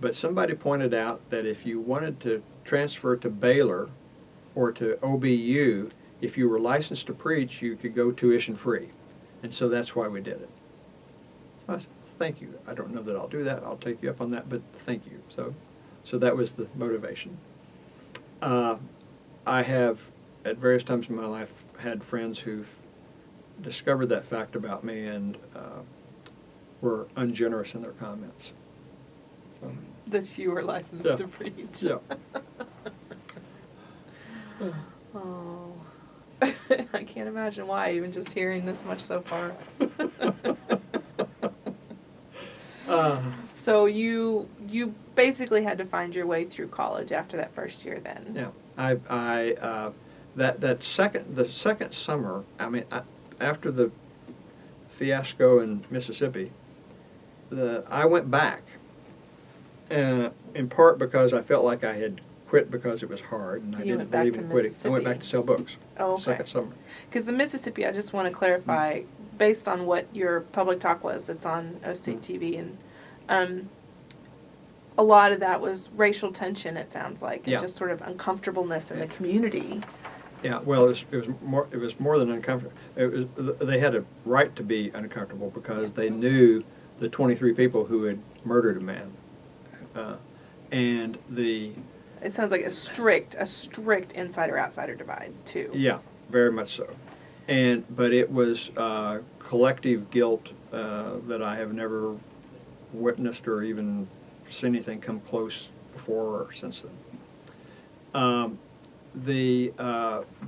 But somebody pointed out that if you wanted to transfer to Baylor or to OBU, if you were licensed to preach, you could go tuition free. And so that's why we did it. So I said, thank you. I don't know that I'll do that. I'll take you up on that, but thank you. So that was the motivation. I have, at various times in my life, had friends who've discovered that fact about me and were ungenerous in their comments. So, that you were licensed to preach. Yeah. Oh. I can't imagine why, even just hearing this much so far. So you basically had to find your way through college after that first year then. Yeah. The second summer, after the fiasco in Mississippi, I went back, in part because I felt like I had quit because it was hard, and I didn't believe in quitting. I went back to sell books. Oh, okay. Second summer. Because the Mississippi, I just want to clarify, based on what your public talk was, it's on O State TV, and a lot of that was racial tension, it sounds like, and just sort of uncomfortableness in the community. Yeah, well, it was more than uncomfortable. They had a right to be uncomfortable because they knew the 23 people who had murdered a man, and the. It sounds like a strict insider-outsider divide, too. Yeah, very much so. But it was collective guilt that I have never witnessed or even seen anything come close before or since then.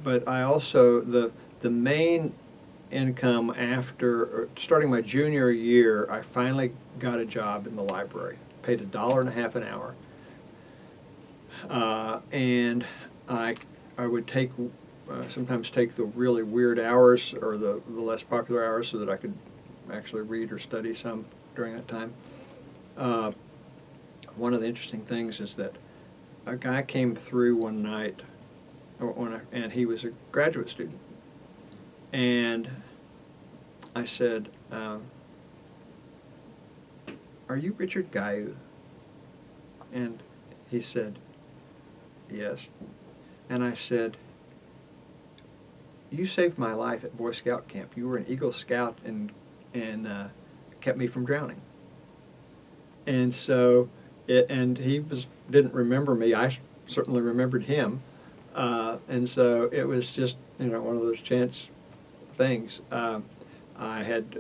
But I also, the main income after, starting my junior year, I finally got a job in the library, paid $1.50 an hour. And I would take sometimes take the really weird hours or the less popular hours so that I could actually read or study some during that time. One of the interesting things is that a guy came through one night, and he was a graduate student. And I said, "Are you Richard Gayu?" And he said, "Yes." And I said, "You saved my life at Boy Scout camp. You were an Eagle Scout and kept me from drowning." And so, and he didn't remember me. I certainly remembered him. And so it was just, one of those chance things. I had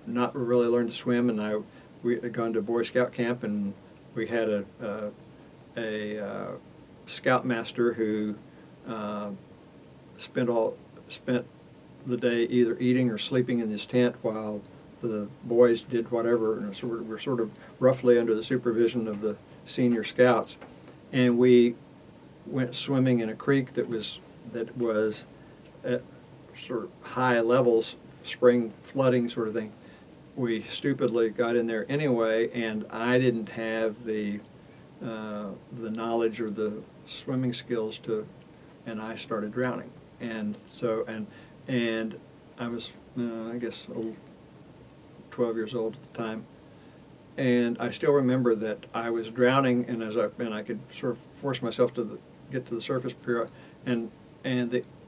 not really learned to swim, and we had gone to Boy Scout camp, and we had a scoutmaster who spent the day either eating or sleeping in his tent while the boys did whatever, and so we're sort of roughly under the supervision of the senior scouts. And we went swimming in a creek that was at sort of high levels, spring flooding sort of thing. We stupidly got in there anyway, and I didn't have the knowledge or the swimming skills and I started drowning. And so, and I was, I guess, 12 years old at the time. And I still remember that I was drowning, and I could sort of force myself to get to the surface period, and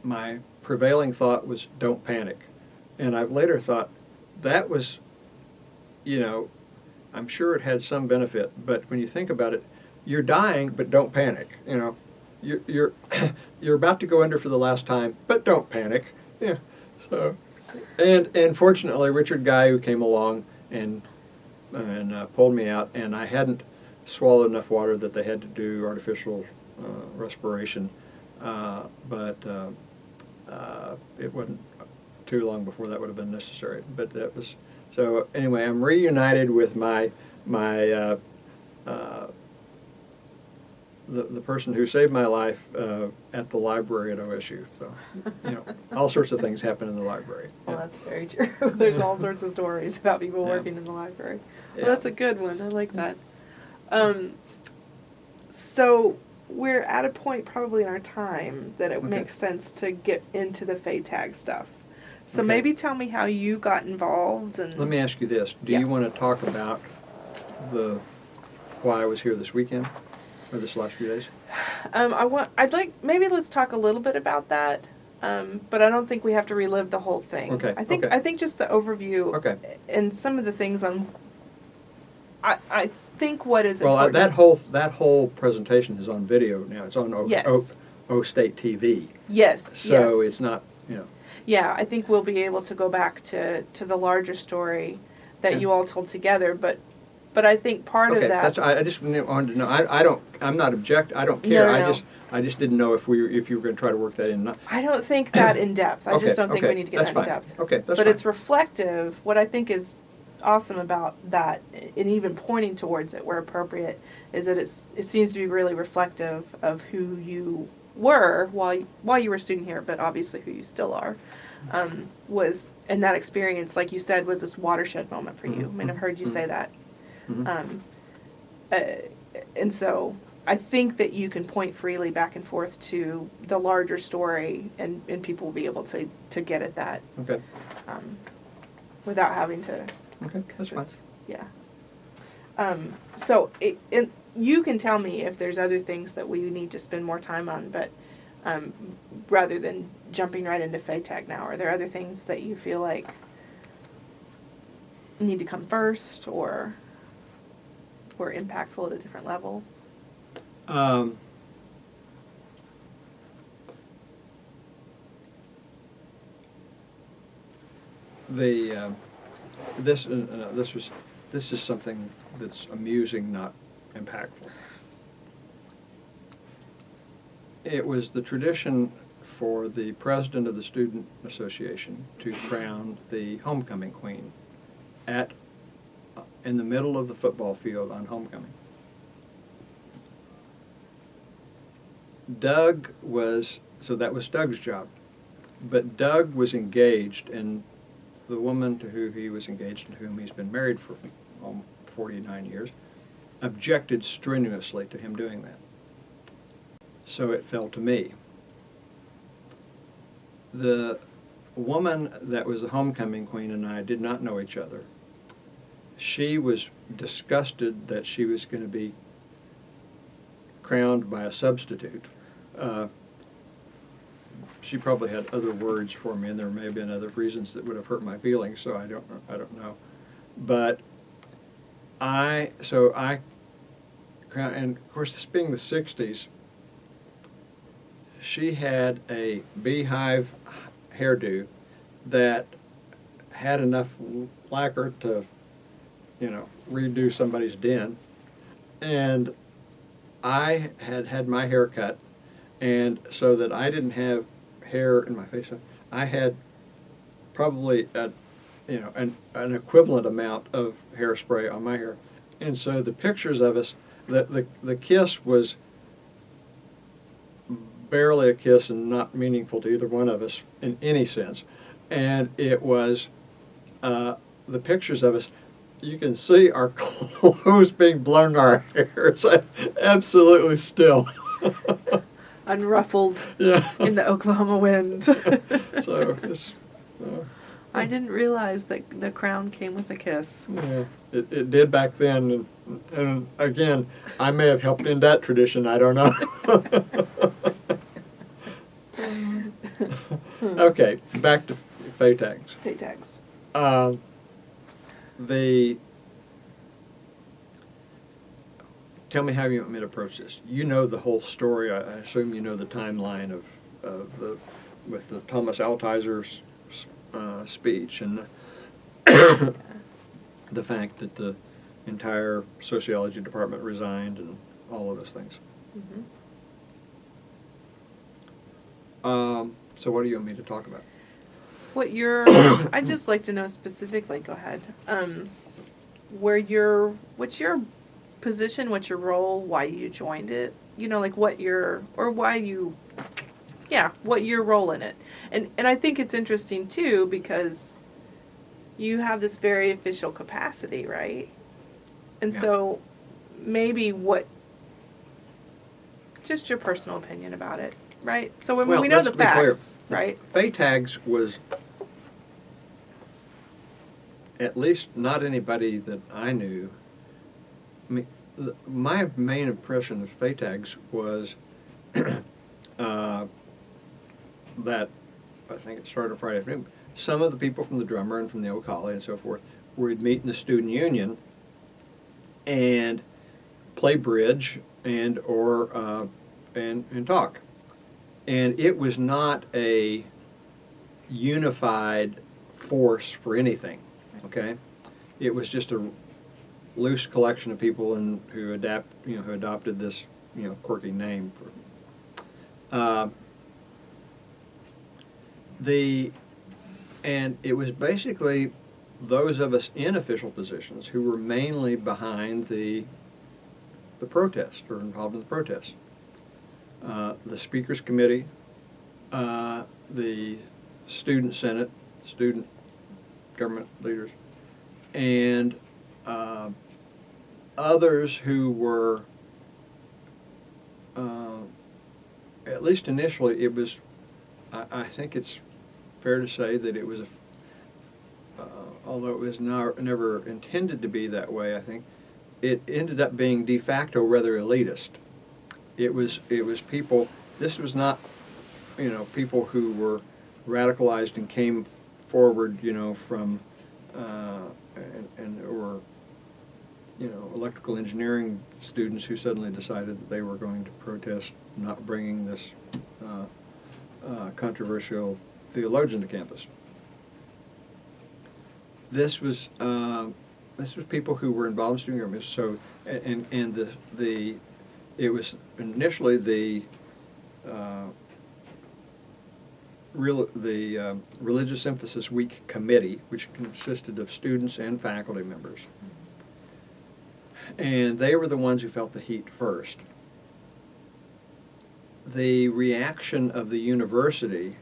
my prevailing thought was, "Don't panic." And I later thought that was, I'm sure it had some benefit, but when you think about it, you're dying, but don't panic. You're you're about to go under for the last time, but don't panic. Yeah. So, and fortunately, Richard Gayu came along and pulled me out, and I hadn't swallowed enough water that they had to do artificial respiration, but it wasn't too long before that would have been necessary. But that was so. Anyway, I'm reunited with my the person who saved my life at the library at OSU. So, all sorts of things happen in the library. Well, that's very true. There's all sorts of stories about people working in the library. Well, that's a good one. I like that. So we're at a point probably in our time that it makes sense to get into the FATAG stuff. So maybe tell me how you got involved. And let me ask you this: do you want to talk about why I was here this weekend? Or this last few days? Maybe let's talk a little bit about that, but I don't think we have to relive the whole thing. Okay. I think just the overview and some of the things on. I think what is important. Well, that whole presentation is on video now. It's on O State TV. Yes. So it's not, Yeah, I think we'll be able to go back to the larger story that you all told together, but I think part of that. I just wanted to know. I don't care. No. I just didn't know if you were going to try to work that in. I don't think that in depth. I just don't think we need to get that in depth. Okay, that's fine. But it's reflective. What I think is awesome about that, and even pointing towards it where appropriate, is that it seems to be really reflective of who you were while you were a student here, but obviously who you still are. And that experience, like you said, was this watershed moment for you. I mean, I've heard you say that. And so I think that you can point freely back and forth to the larger story, and people will be able to get at that. Okay. Without having to. Okay, that's fine. Yeah. So you can tell me if there's other things that we need to spend more time on, but rather than jumping right into FATAG now, are there other things that you feel like need to come first or impactful at a different level? This is something that's amusing, not impactful. It was the tradition for the president of the Student Association to crown the homecoming queen in the middle of the football field on homecoming. Doug was so that was Doug's job. But Doug was engaged, and the woman to whom he was engaged and whom he's been married for 49 years objected strenuously to him doing that. So it fell to me. The woman that was the homecoming queen and I did not know each other. She was disgusted that she was going to be crowned by a substitute. She probably had other words for me, and there may have been other reasons that would have hurt my feelings. So I don't know. But and of course, this being the '60s, she had a beehive hairdo that had enough lacquer to, redo somebody's den. And I had my hair cut, and so that I didn't have hair in my face, I had probably an equivalent amount of hairspray on my hair. And so the pictures of us, the kiss was barely a kiss and not meaningful to either one of us in any sense. And it was the pictures of us, you can see our clothes being blown in our hair. It's absolutely still. Unruffled Yeah. in the Oklahoma wind. So it's, I didn't realize that the crown came with a kiss. yeah, it did back then, and again, I may have helped in that tradition. I don't know. Okay, back to FATAGS. FATAGS. Tell me how you want me to approach this. You know the whole story. I assume you know the timeline with the Thomas Altizer's speech and the fact that the entire sociology department resigned and all of those things. Mm-hmm. So what do you want me to talk about? I'd just like to know specifically, go ahead, what's your position, what's your role, why you joined it, what your role in it. And I think it's interesting too, because you have this very official capacity, right? And Yeah. so maybe just your personal opinion about it, right? So when we know the facts, right? FATAGS was, at least not anybody that I knew. I mean, my main impression of FATAGS was that, I think it started Friday afternoon, some of the people from the drummer and from the Ocala and so forth would meet in the student union and play bridge and talk. And it was not a unified force for anything, okay? It was just a loose collection of people who adopted this, quirky name for. And it was basically those of us in official positions who were mainly behind the protest or involved in the protest. The speakers committee, the student senate, student government leaders, and others who were, at least initially, it was, I think it's fair to say that it was, although it was never intended to be that way, I think, it ended up being de facto rather elitist. It was people, this was not, people who were radicalized and came forward, from, or electrical engineering students who suddenly decided that they were going to protest not bringing this controversial theologian to campus. This was people who were involved in student government. So, it was initially the Religious Emphasis Week Committee, which consisted of students and faculty members. And they were the ones who felt the heat first. the reaction of the university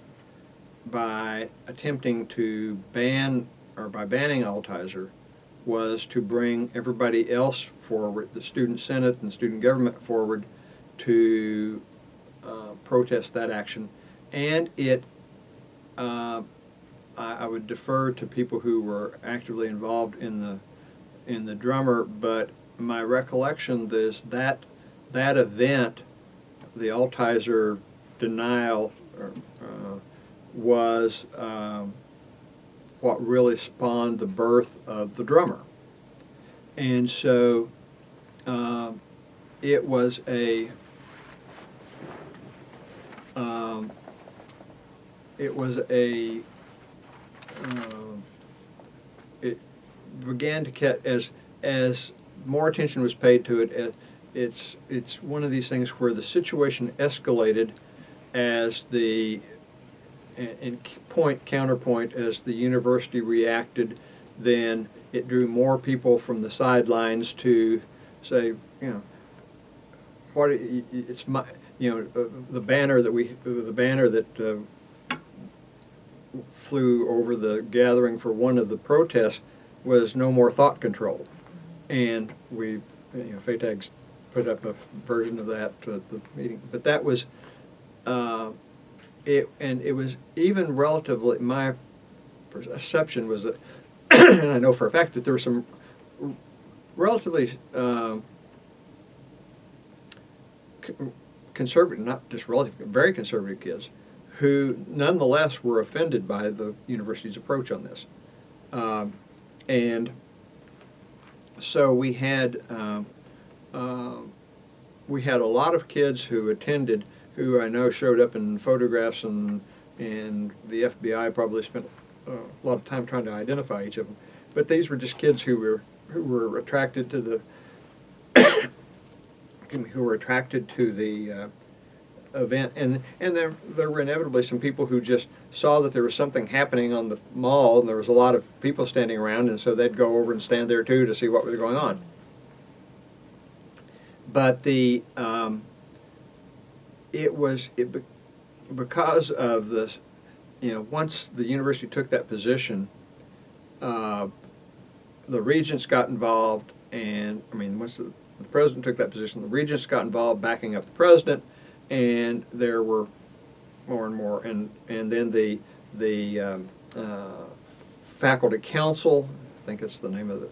by attempting to ban, or by banning Altizer, was to bring everybody else forward, the student senate and student government forward, to protest that action. And it, I would defer to people who were actively involved in the drummer, but my recollection is that that event, the Altizer denial, was what really spawned the birth of the drummer. And so it was a it began to get, as more attention was paid to it, it's one of these things where the situation escalated as the, in counterpoint, as the university reacted. Then it drew more people from the sidelines to say, what it's my, the banner that flew over the gathering for one of the protests was no more thought control, and we, FATAGS put up a version of that at the meeting. But that was it, and it was even relatively, my perception was that, and I know for a fact that there were some relatively conservative, not just relatively, very conservative kids, who nonetheless were offended by the university's approach on this. And so we had a lot of kids who attended, who I know showed up in photographs, and the FBI probably spent a lot of time trying to identify each of them. But these were just kids who were attracted to the event, and there were inevitably some people who just saw that there was something happening on the mall, and there was a lot of people standing around, and so they'd go over and stand there too to see what was going on. But because of this, once the university took that position, the regents got involved, and once the president took that position, the regents got involved backing up the president, and there were more and more, and then the faculty council, I think that's the name of it,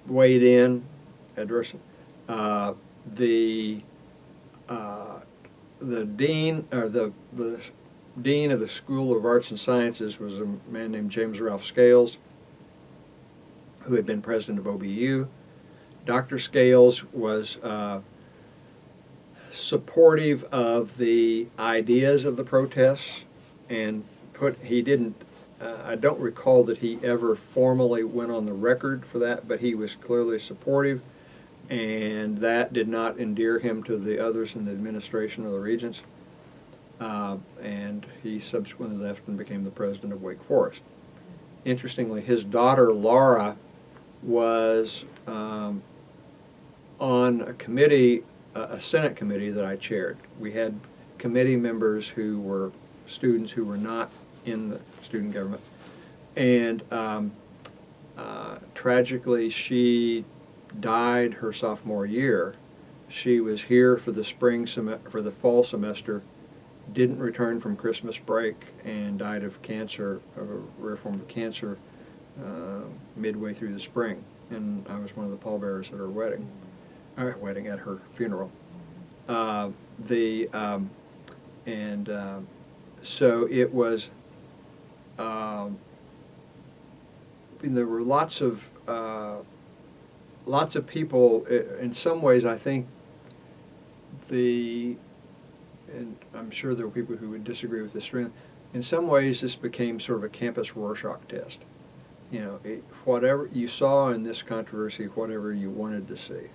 weighed in, addressing the dean, or the dean of the School of Arts and Sciences was a man named James Ralph Scales, who had been president of OBU. Dr. Scales was supportive of the ideas of the protests, and he didn't, I don't recall that he ever formally went on the record for that, but he was clearly supportive, and that did not endear him to the others in the administration or the regents. And he subsequently left and became the president of Wake Forest. Interestingly, his daughter Laura was on a committee, a Senate committee that I chaired. We had committee members who were students who were not in the student government, and tragically she died her sophomore year. She was here for the fall semester, didn't return from Christmas break, and died of cancer, of a rare form of cancer, midway through the spring. And I was one of the pallbearers at her wedding. At her funeral. So it was, there were lots of people. In some ways, I think and I'm sure there were people who would disagree with this. In some ways, this became sort of a campus Rorschach test. Whatever you saw in this controversy, whatever you wanted to see.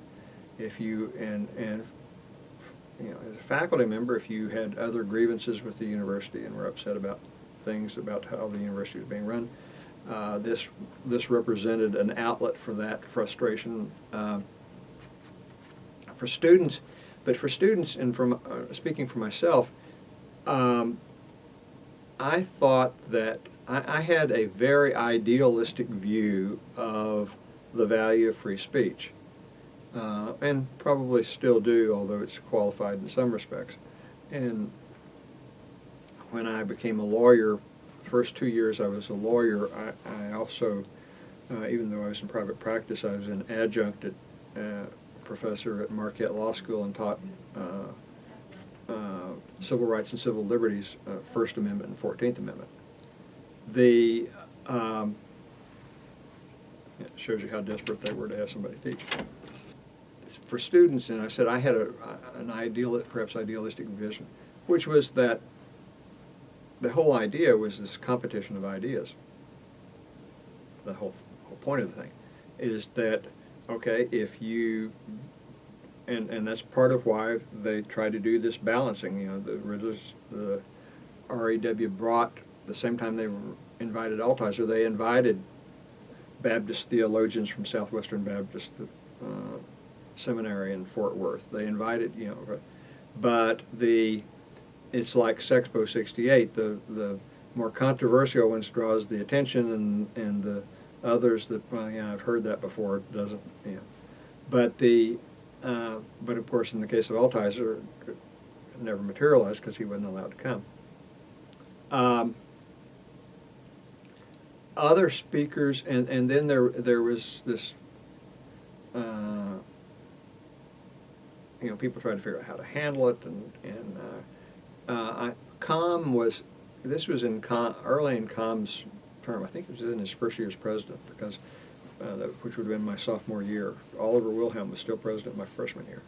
If you, and as a faculty member, if you had other grievances with the university and were upset about things about how the university was being run, this represented an outlet for that frustration for students. But for students, and from speaking for myself, I thought that I had a very idealistic view of the value of free speech, and probably still do, although it's qualified in some respects. And when I became a lawyer, the first 2 years I was a lawyer, I also, even though I was in private practice, I was an adjunct professor at Marquette Law School and taught civil rights and civil liberties, First Amendment and 14th Amendment. It shows you how desperate they were to have somebody teach. For students, and I said I had an perhaps idealistic vision, which was that the whole idea was this competition of ideas. The whole point of the thing is that, okay, if you, and that's part of why they try to do this balancing. The REW brought, the same time they invited Altizer, they invited Baptist theologians from Southwestern Baptist Seminary in Fort Worth. They invited, but it's like Sexpo 68. The more controversial ones draws the attention, and the others that, I've heard that before, it doesn't, but of course in the case of Altizer, it never materialized because he wasn't allowed to come. Other speakers, and then there was this, people tried to figure out how to handle it, and Com was, this was early in Com's term. I think it was in his first year as president, because which would have been my sophomore year. Oliver Wilhelm was still president my freshman year.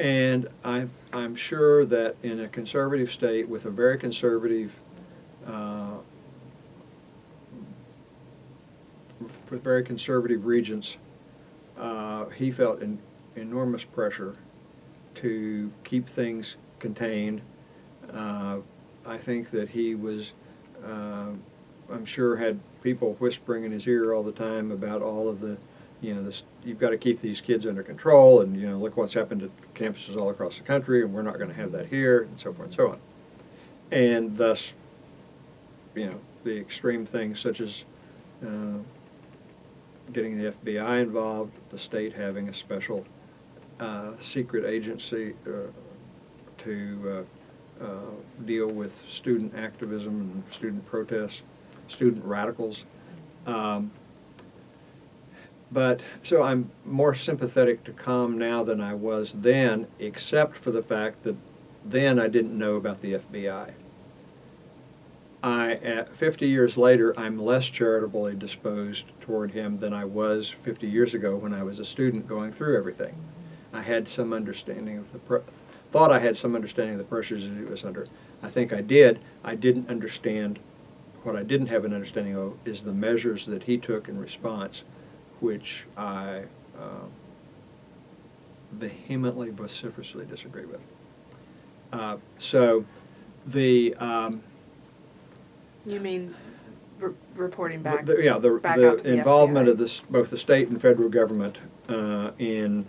And I'm sure that in a conservative state with a very conservative, with very conservative regents, he felt enormous pressure to keep things contained. I think that he was, I'm sure, had people whispering in his ear all the time about all of the, you've got to keep these kids under control, and look what's happened at campuses all across the country, and we're not going to have that here, and so forth and so on. And thus, the extreme things such as getting the FBI involved, the state having a special secret agency to deal with student activism and student protests, student radicals. But so I'm more sympathetic to Com now than I was then, except for the fact that then I didn't know about the FBI. 50 years later, I'm less charitably disposed toward him than I was 50 years ago when I was a student going through everything. I had some understanding of thought I had some understanding of the pressures that he was under. I think I did. I didn't understand. What I didn't have an understanding of is the measures that he took in response, which I vehemently, vociferously disagree with. So the You mean reporting back? The out to the involvement FBI. of this, both the state and federal government in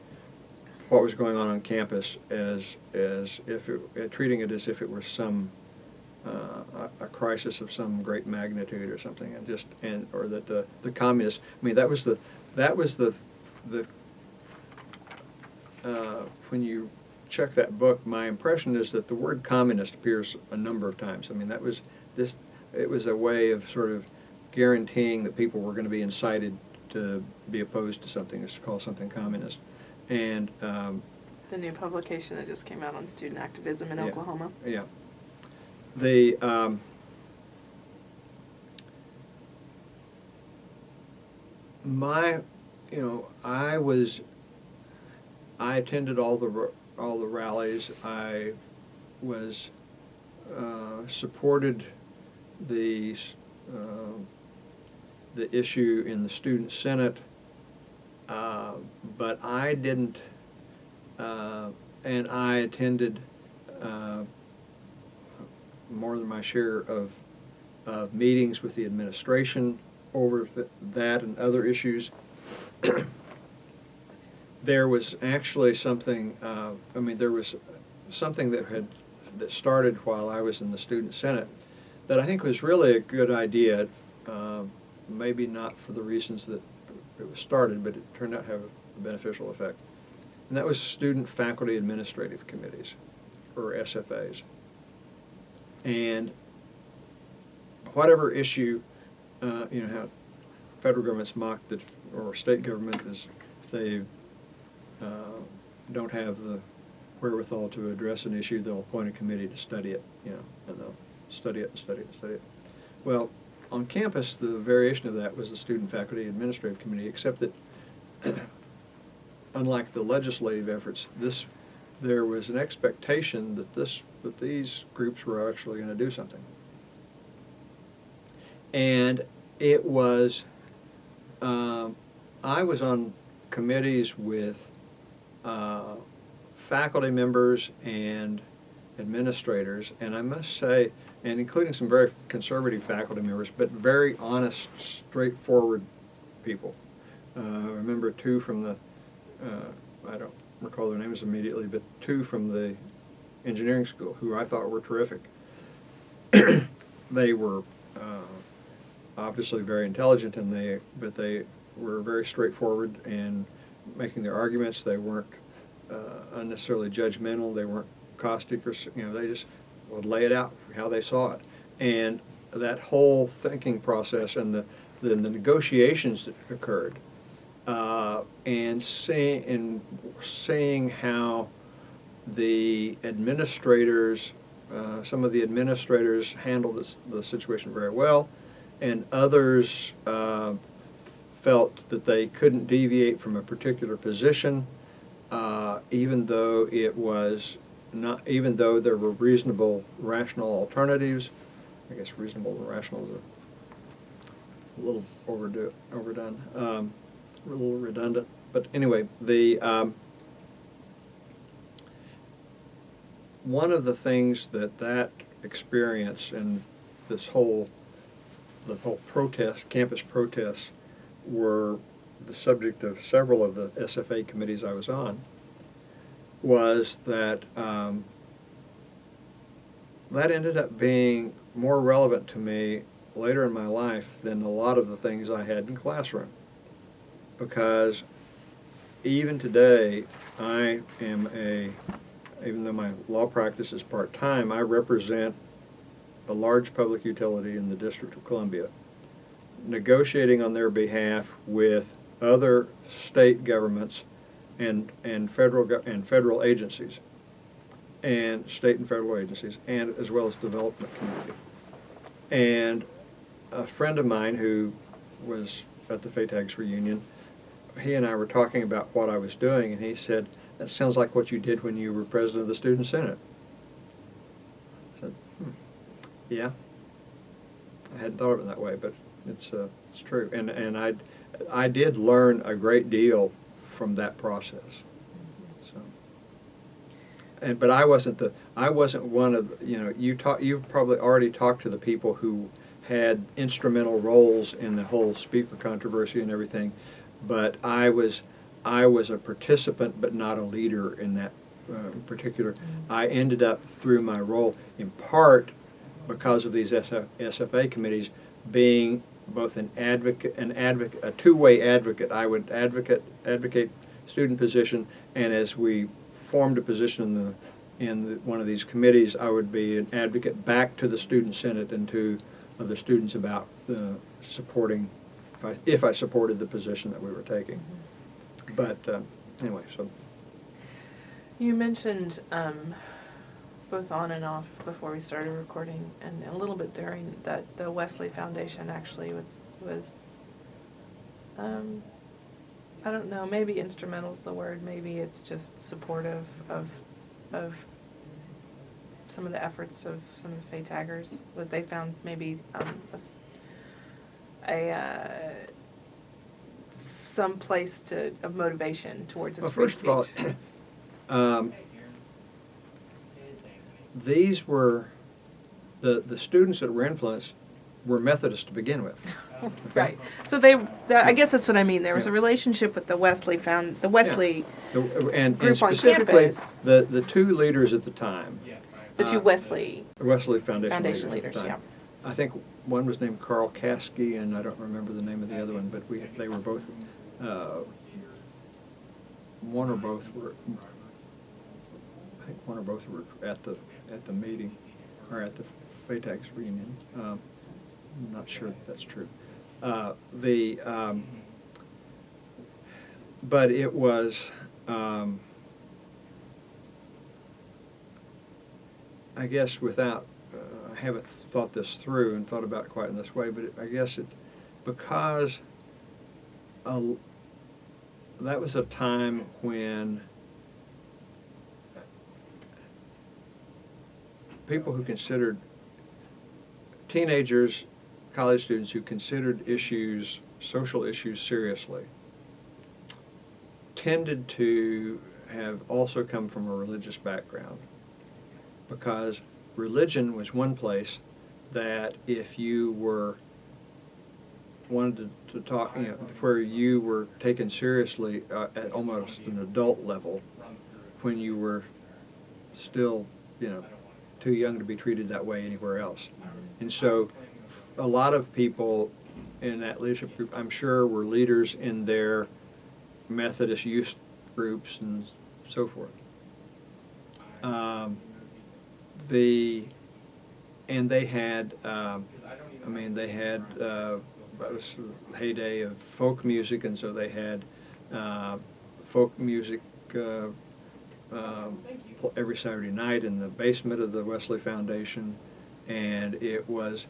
what was going on campus, as if treating it as if it were some a crisis of some great magnitude or something, or that the communists. I mean, that was the when you check that book, my impression is that the word communist appears a number of times. I mean, that was this. It was a way of sort of guaranteeing that people were going to be incited to be opposed to something, is to call something communist. And The new publication that just came out on student activism in Oklahoma. Yeah. I attended all the rallies. I was supported the issue in the student senate, but I didn't. And I attended more than my share of meetings with the administration over that and other issues. there was actually something, there was something that started while I was in the Student Senate that I think was really a good idea, maybe not for the reasons that it was started, but it turned out to have a beneficial effect. And that was Student Faculty Administrative Committees, or SFAs. And whatever issue, how federal government's mocked that, or state government is, if they don't have the wherewithal to address an issue, they'll appoint a committee to study it, and they'll study it and study it and study it. Well, on campus, the variation of that was the Student Faculty Administrative Committee, except that unlike the legislative efforts, there was an expectation that these groups were actually going to do something. And it was, I was on committees with faculty members and administrators, and I must say, and including some very conservative faculty members, but very honest, straightforward people. I remember two from the, I don't recall their names immediately, but two from the engineering school who I thought were terrific. They were obviously very intelligent, but they were very straightforward in making their arguments. They weren't unnecessarily judgmental. They weren't caustic, or they just would lay it out how they saw it. And that whole thinking process and the negotiations that occurred, and seeing how the administrators, some of the administrators handled the situation very well, and others felt that they couldn't deviate from a particular position, even though even though there were reasonable, rational alternatives. I guess reasonable and rational is a little overdone, a little redundant. But anyway, one of the things that experience and the whole campus protests were the subject of several of the SFA committees I was on, was that that ended up being more relevant to me later in my life than a lot of the things I had in classroom. Because even today, even though my law practice is part-time, I represent a large public utility in the District of Columbia, negotiating on their behalf with other state governments and federal agencies, and state and federal agencies, and as well as development community. And a friend of mine who was at the FATAGS reunion, he and I were talking about what I was doing, and he said, "That sounds like what you did when you were president of the Student Senate." I said, "Yeah, I hadn't thought of it that way, but it's true." And I did learn a great deal from that process. So, but I wasn't one of you've probably already talked to the people who had instrumental roles in the whole speaker controversy and everything, but I was a participant but not a leader in that particular. I ended up, through my role, in part because of these SFA committees, being both an advocate, a two-way advocate. I would advocate student position, and as we formed a position in one of these committees, I would be an advocate back to the Student Senate and to the students about supporting, if I supported the position that we were taking. But anyway, so. You mentioned both on and off before we started recording, and a little bit during, that the Wesley Foundation actually was I don't know, maybe instrumental is the word, maybe it's just supportive of some of the efforts of some of the FATAGers, that they found maybe some place of motivation towards this free speech. Well, first of all, these were, the students that were influenced were Methodists to begin with. Right. So I guess that's what I mean. There was a relationship with the Wesley And group on specifically, campus. the two leaders at the time, The two Wesley Foundation Foundation leaders at the leaders, time. I think one was named Carl Caskey, and I don't remember the name of the other one, but they were both, one or both were, I think one or both were at the meeting, or at the FATAGS reunion. I'm not sure that that's true. But it was, I guess without, I haven't thought this through and thought about it quite in this way, but I guess because that was a time when people who considered, teenagers, college students who considered social issues seriously, tended to have also come from a religious background, because religion was one place that if you wanted to talk, where you were taken seriously at almost an adult level, when you were still, too young to be treated that way anywhere else. And so a lot of people in that leadership group, I'm sure, were leaders in their Methodist youth groups and so forth. And they had, they had, it was the heyday of folk music, and so they had folk music every Saturday night in the basement of the Wesley Foundation, and it was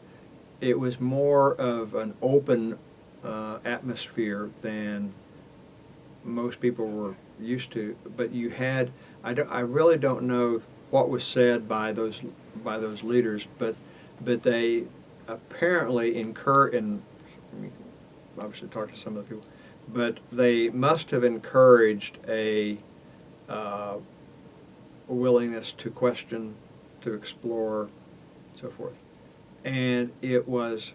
more of an open atmosphere than most people were used to. But you had, I really don't know what was said by those leaders, but they apparently obviously talked to some of the people, but they must have encouraged a willingness to question, to explore, so forth. And it was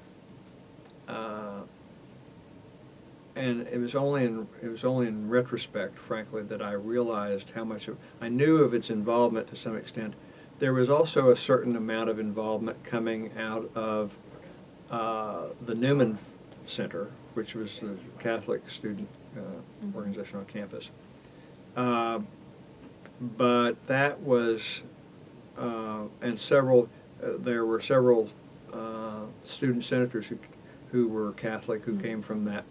only in retrospect, frankly, that I realized how much I knew of its involvement to some extent. There was also a certain amount of involvement coming out of the Newman Center, which was the Catholic student organization on campus. But that was, and there were several student senators who were Catholic, who came from that,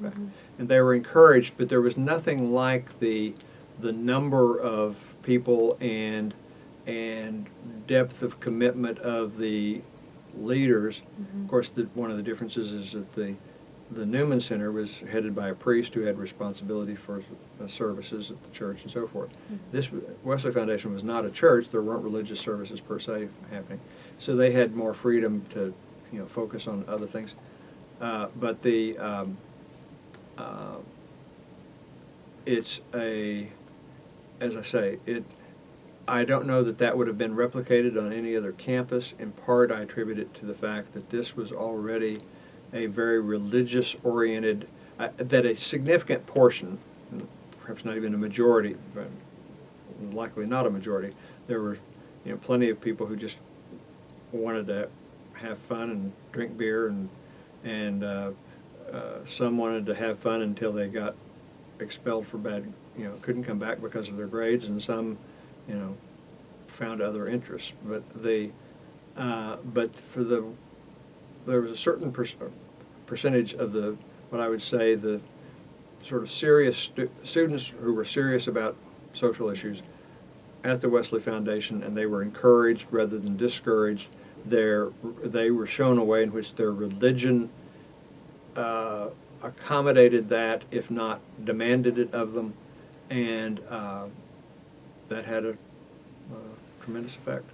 and they were encouraged, but there was nothing like the number of people and depth of commitment of the leaders. Of course, one of the differences is that the Newman Center was headed by a priest who had responsibility for services at the church and so forth. This Wesley Foundation was not a church. There weren't religious services per se happening, so they had more freedom to focus on other things. But it's as I say, I don't know that would have been replicated on any other campus. In part, I attribute it to the fact that this was already a very religious-oriented, that a significant portion, perhaps not even a majority, but likely not a majority, there were plenty of people who just wanted to have fun and drink beer, and some wanted to have fun until they got expelled for bad, couldn't come back because of their grades, and some, found other interests. But there was a certain percentage of what I would say the sort of serious students who were serious about social issues at the Wesley Foundation, and they were encouraged rather than discouraged. They were shown a way in which their religion accommodated that, if not demanded it of them, and that had a tremendous effect.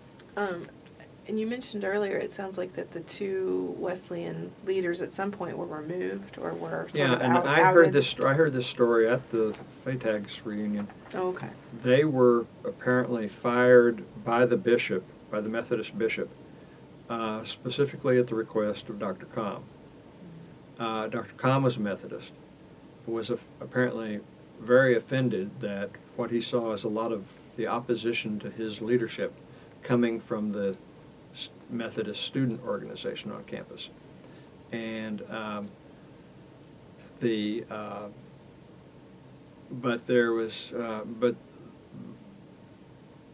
And you mentioned earlier, it sounds like that the two Wesleyan leaders at some point were removed or were sort of out. I heard this story at the FATAGS reunion. Oh, okay. They were apparently fired by the bishop, by the Methodist bishop, specifically at the request of Dr. Comm. Dr. Kahn was a Methodist, was apparently very offended that what he saw as a lot of the opposition to his leadership coming from the Methodist student organization on campus. And but there was, but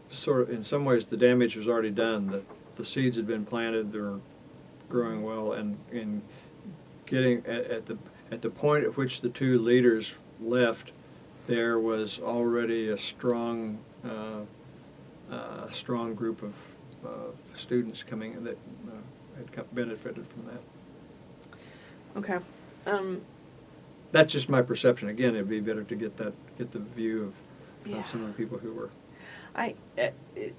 sort of in some ways the damage was already done. The seeds had been planted, they were growing well, and in getting at the point at which the two leaders left, there was already a strong group of students coming in that had benefited from that. Okay. That's just my perception. Again, it'd be better to get the view of Yeah. some of the people who were.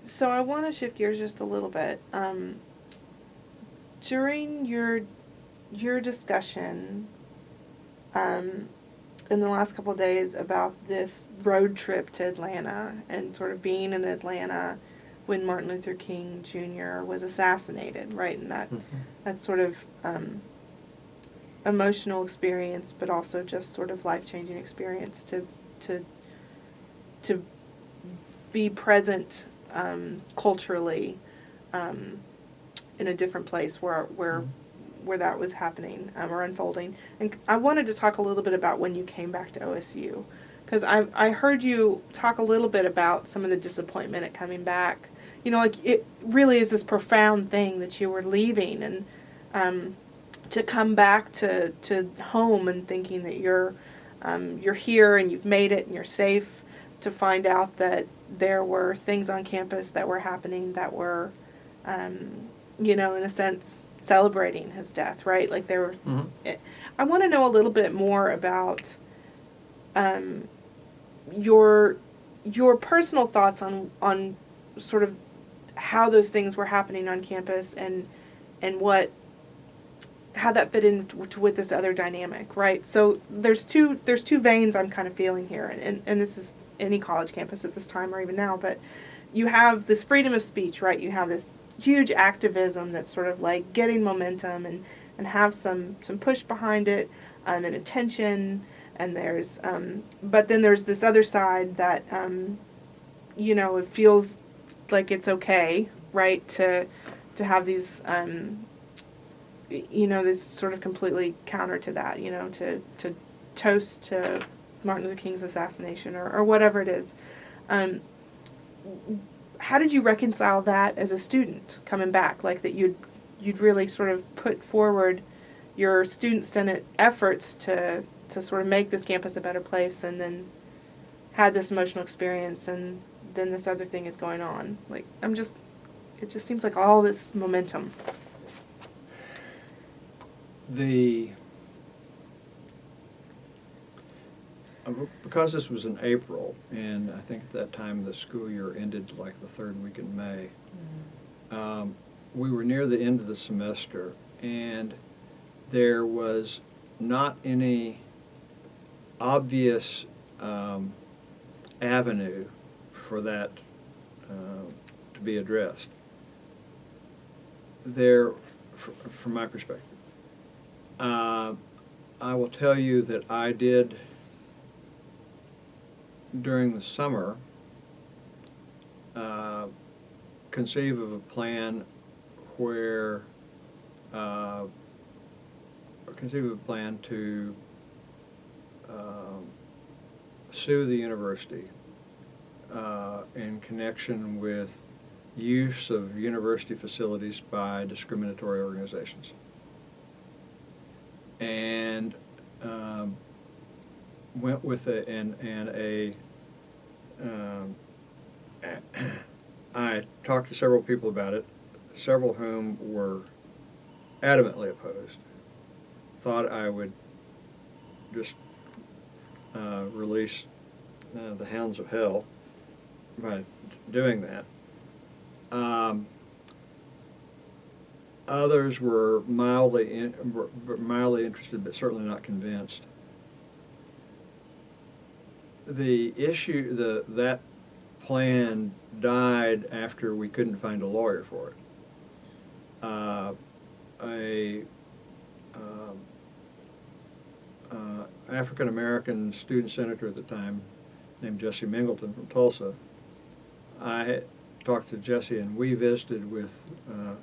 So I want to shift gears just a little bit. During your discussion in the last couple of days about this road trip to Atlanta and sort of being in Atlanta when Martin Luther King Jr. was assassinated, right? And that sort of emotional experience, but also just sort of life-changing experience to be present culturally in a different place where that was happening or unfolding. And I wanted to talk a little bit about when you came back to OSU, because I heard you talk a little bit about some of the disappointment at coming back. You know, like it really is this profound thing that you were leaving, and to come back to home and thinking that you're here and you've made it and you're safe, to find out that there were things on campus that were happening that were, you know, in a sense, celebrating his death, right? Like there were. I want to know a little bit more about your personal thoughts on sort of how those things were happening on campus and how that fit in with this other dynamic, right? So there's two veins I'm kind of feeling here, and this is any college campus at this time or even now, but you have this freedom of speech, right? You have this huge activism that's sort of like getting momentum and have some push behind it, and attention, and there's but then there's this other side that you know, it feels like it's okay, right, to have these you know, this sort of completely counter to that, you know, to toast to Martin Luther King's assassination or whatever it is. How did you reconcile that as a student coming back? Like that you'd really sort of put forward your student senate efforts to sort of make this campus a better place, and then had this emotional experience, and then this other thing is going on. Like it just seems like all this momentum. Because this was in April, and I think at that time the school year ended like the third week in May, we were near the end of the semester, and there was not any obvious avenue for that to be addressed. From my perspective, I will tell you that I did, during the summer, conceive of a plan where to sue the university in connection with use of university facilities by discriminatory organizations. And went with I talked to several people about it, several of whom were adamantly opposed, thought I would just release the hounds of hell by doing that. Others were mildly interested, but certainly not convinced. The issue, that plan died after we couldn't find a lawyer for it. African-American student senator at the time named Jesse Mingleton from Tulsa. I had talked to Jesse, and we visited with a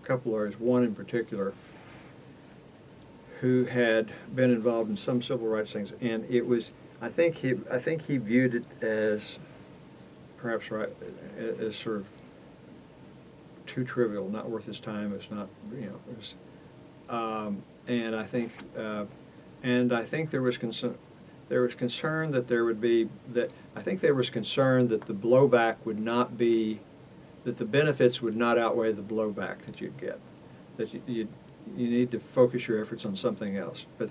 couple of areas, one in particular, who had been involved in some civil rights things, and it was, I think he viewed it as, perhaps right, as sort of too trivial, not worth his time. It's not, you know, it was, and I think there was concern. There was concern that there would be that. I think there was concern that the blowback would not be, that the benefits would not outweigh the blowback that you'd get. That you need to focus your efforts on something else. But,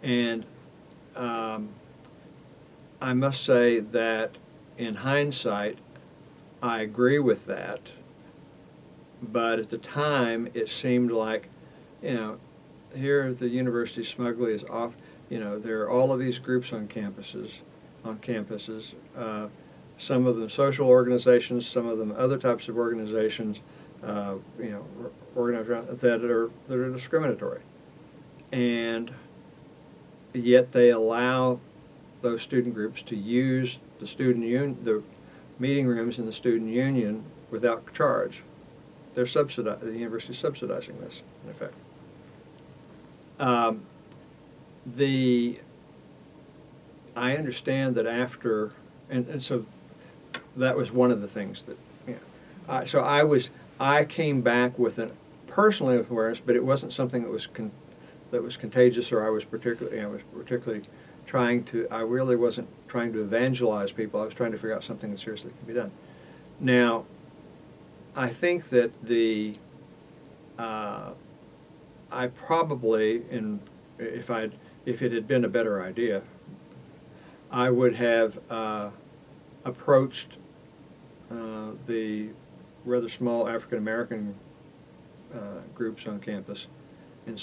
and I must say that in hindsight, I agree with that. But at the time, it seemed like, you know, here at the university, smugly is off. You know, there are all of these groups on campuses. Some of them social organizations, some of them other types of organizations. You know, organized that are discriminatory, and yet they allow those student groups to use the meeting rooms in the student union without charge. The university is subsidizing this, in effect. I understand that after, and so that was one of the things that, you know, so I came back with an personal awareness, but it wasn't something that was contagious, or I was particularly trying to. I really wasn't trying to evangelize people. I was trying to figure out something that seriously could be done. Now, I think that I probably, if it had been a better idea, I would have approached the rather small African American groups on campus and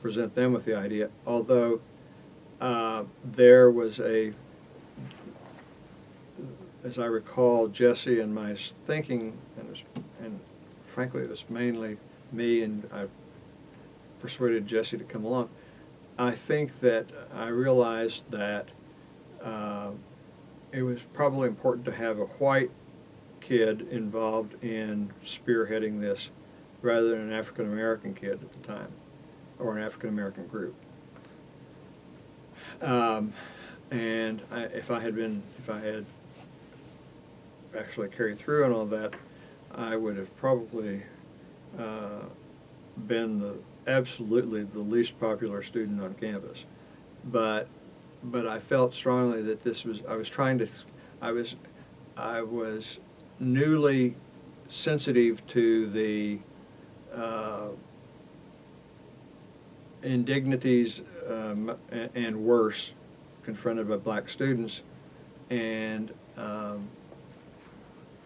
present them with the idea. Although there was as I recall, Jesse and my thinking, and frankly, it was mainly me, and I persuaded Jesse to come along. I think that I realized that it was probably important to have a white kid involved in spearheading this rather than an African American kid at the time, or an African American group. And if I had actually carried through on all that, I would have probably been absolutely the least popular student on campus. But I felt strongly that I was newly sensitive to the indignities and worse confronted by black students, and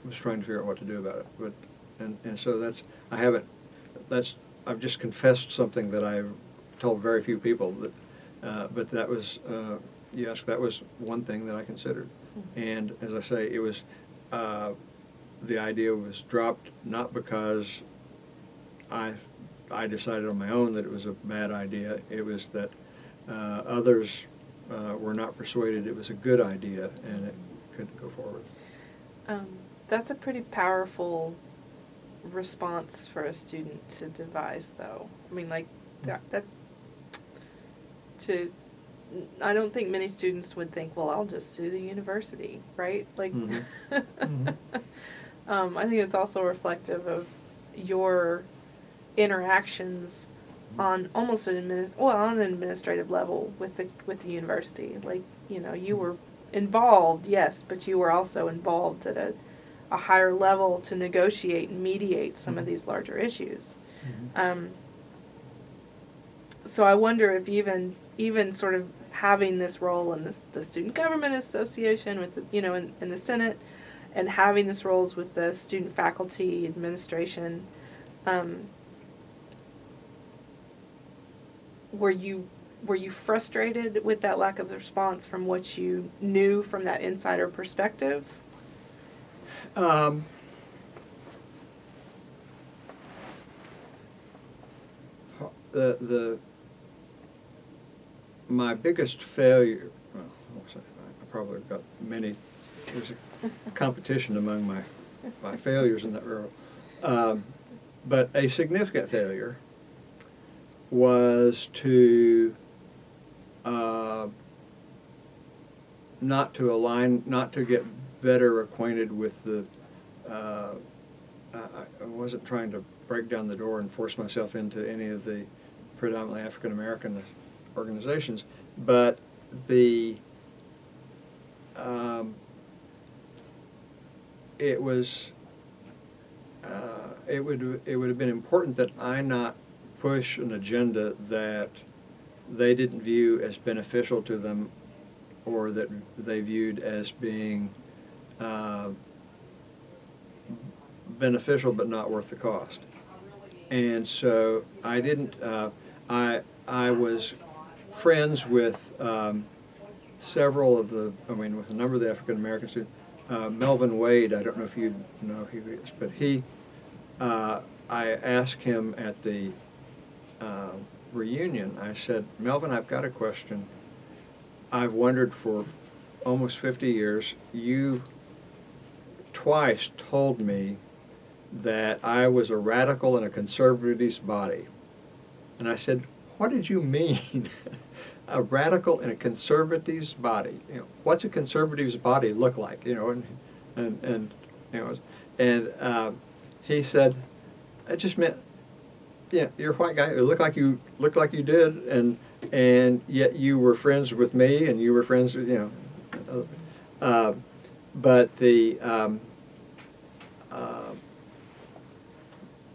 was trying to figure out what to do about it. And so I've just confessed something that I've told very few people, but that was, you asked, that was one thing that I considered. And as I say, it was, the idea was dropped not because I decided on my own that it was a bad idea. It was that others were not persuaded it was a good idea, and it couldn't go forward. That's a pretty powerful response for a student to devise, though. I mean, like, I don't think many students would think, well, I'll just sue the university, right? Like, Mm-hmm. Mm-hmm. I think it's also reflective of your interactions on almost on an administrative level with the university. Like, you know, you were involved, yes, but you were also involved at a higher level to negotiate and mediate some of these larger issues. Mm-hmm. So I wonder if even sort of having this role in the Student Government Association with in the Senate, and having this roles with the student faculty administration, were you frustrated with that lack of response from what you knew from that insider perspective? my biggest failure, well, I probably got many, there's a competition among my failures in that role. But a significant failure was to not to get better acquainted with the, I wasn't trying to break down the door and force myself into any of the predominantly African American organizations, but the it would have been important that I not push an agenda that they didn't view as beneficial to them, or that they viewed as being beneficial but not worth the cost. And so I didn't. I was friends with several of the. I mean, with a number of the African American students. Melvin Wade. I don't know if you know who he is, but he. I asked him at the reunion. I said, Melvin, I've got a question. I've wondered for almost 50 years. You twice told me that I was a radical in a conservativist body. And I said, what did you mean? A radical in a conservativist body? You know, what's a conservative's body look like? You know, and you know, and he said, it just meant, yeah, you're a white guy. It looked like you did, and yet you were friends with me, and you were friends with, you know. But the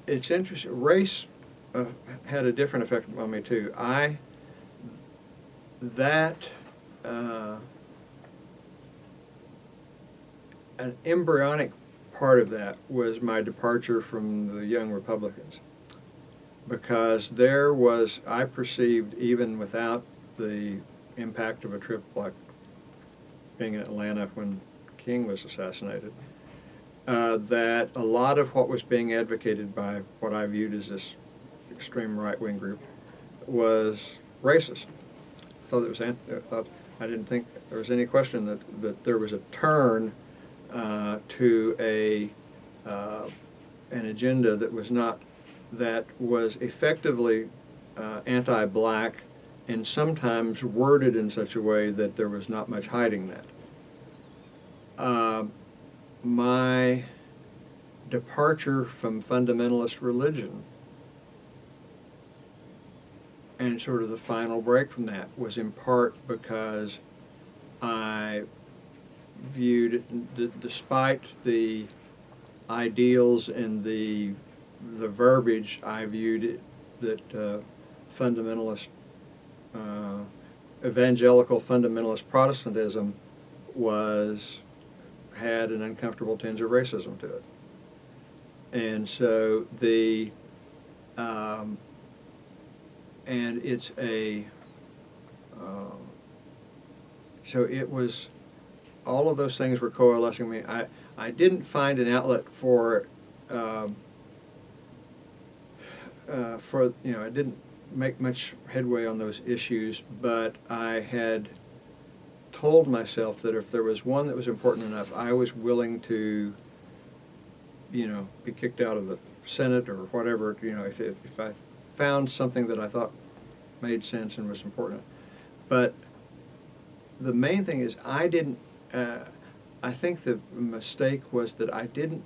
it's interesting. Race had a different effect on me too. An embryonic part of that was my departure from the Young Republicans, because I perceived, even without the impact of a trip like being in Atlanta when King was assassinated, that a lot of what was being advocated by what I viewed as this extreme right-wing group was racist. I didn't think there was any question that there was a turn to an agenda that was effectively anti-black, and sometimes worded in such a way that there was not much hiding that. My departure from fundamentalist religion and sort of the final break from that was in part because I viewed, despite the ideals and the verbiage, I viewed it that evangelical fundamentalist Protestantism had an uncomfortable tinge of racism to it. And so so it was, all of those things were coalescing me. I didn't find an outlet for I didn't make much headway on those issues, but I had told myself that if there was one that was important enough, I was willing to, be kicked out of the Senate or whatever, if I found something that I thought made sense and was important. But the main thing is I think the mistake was that I didn't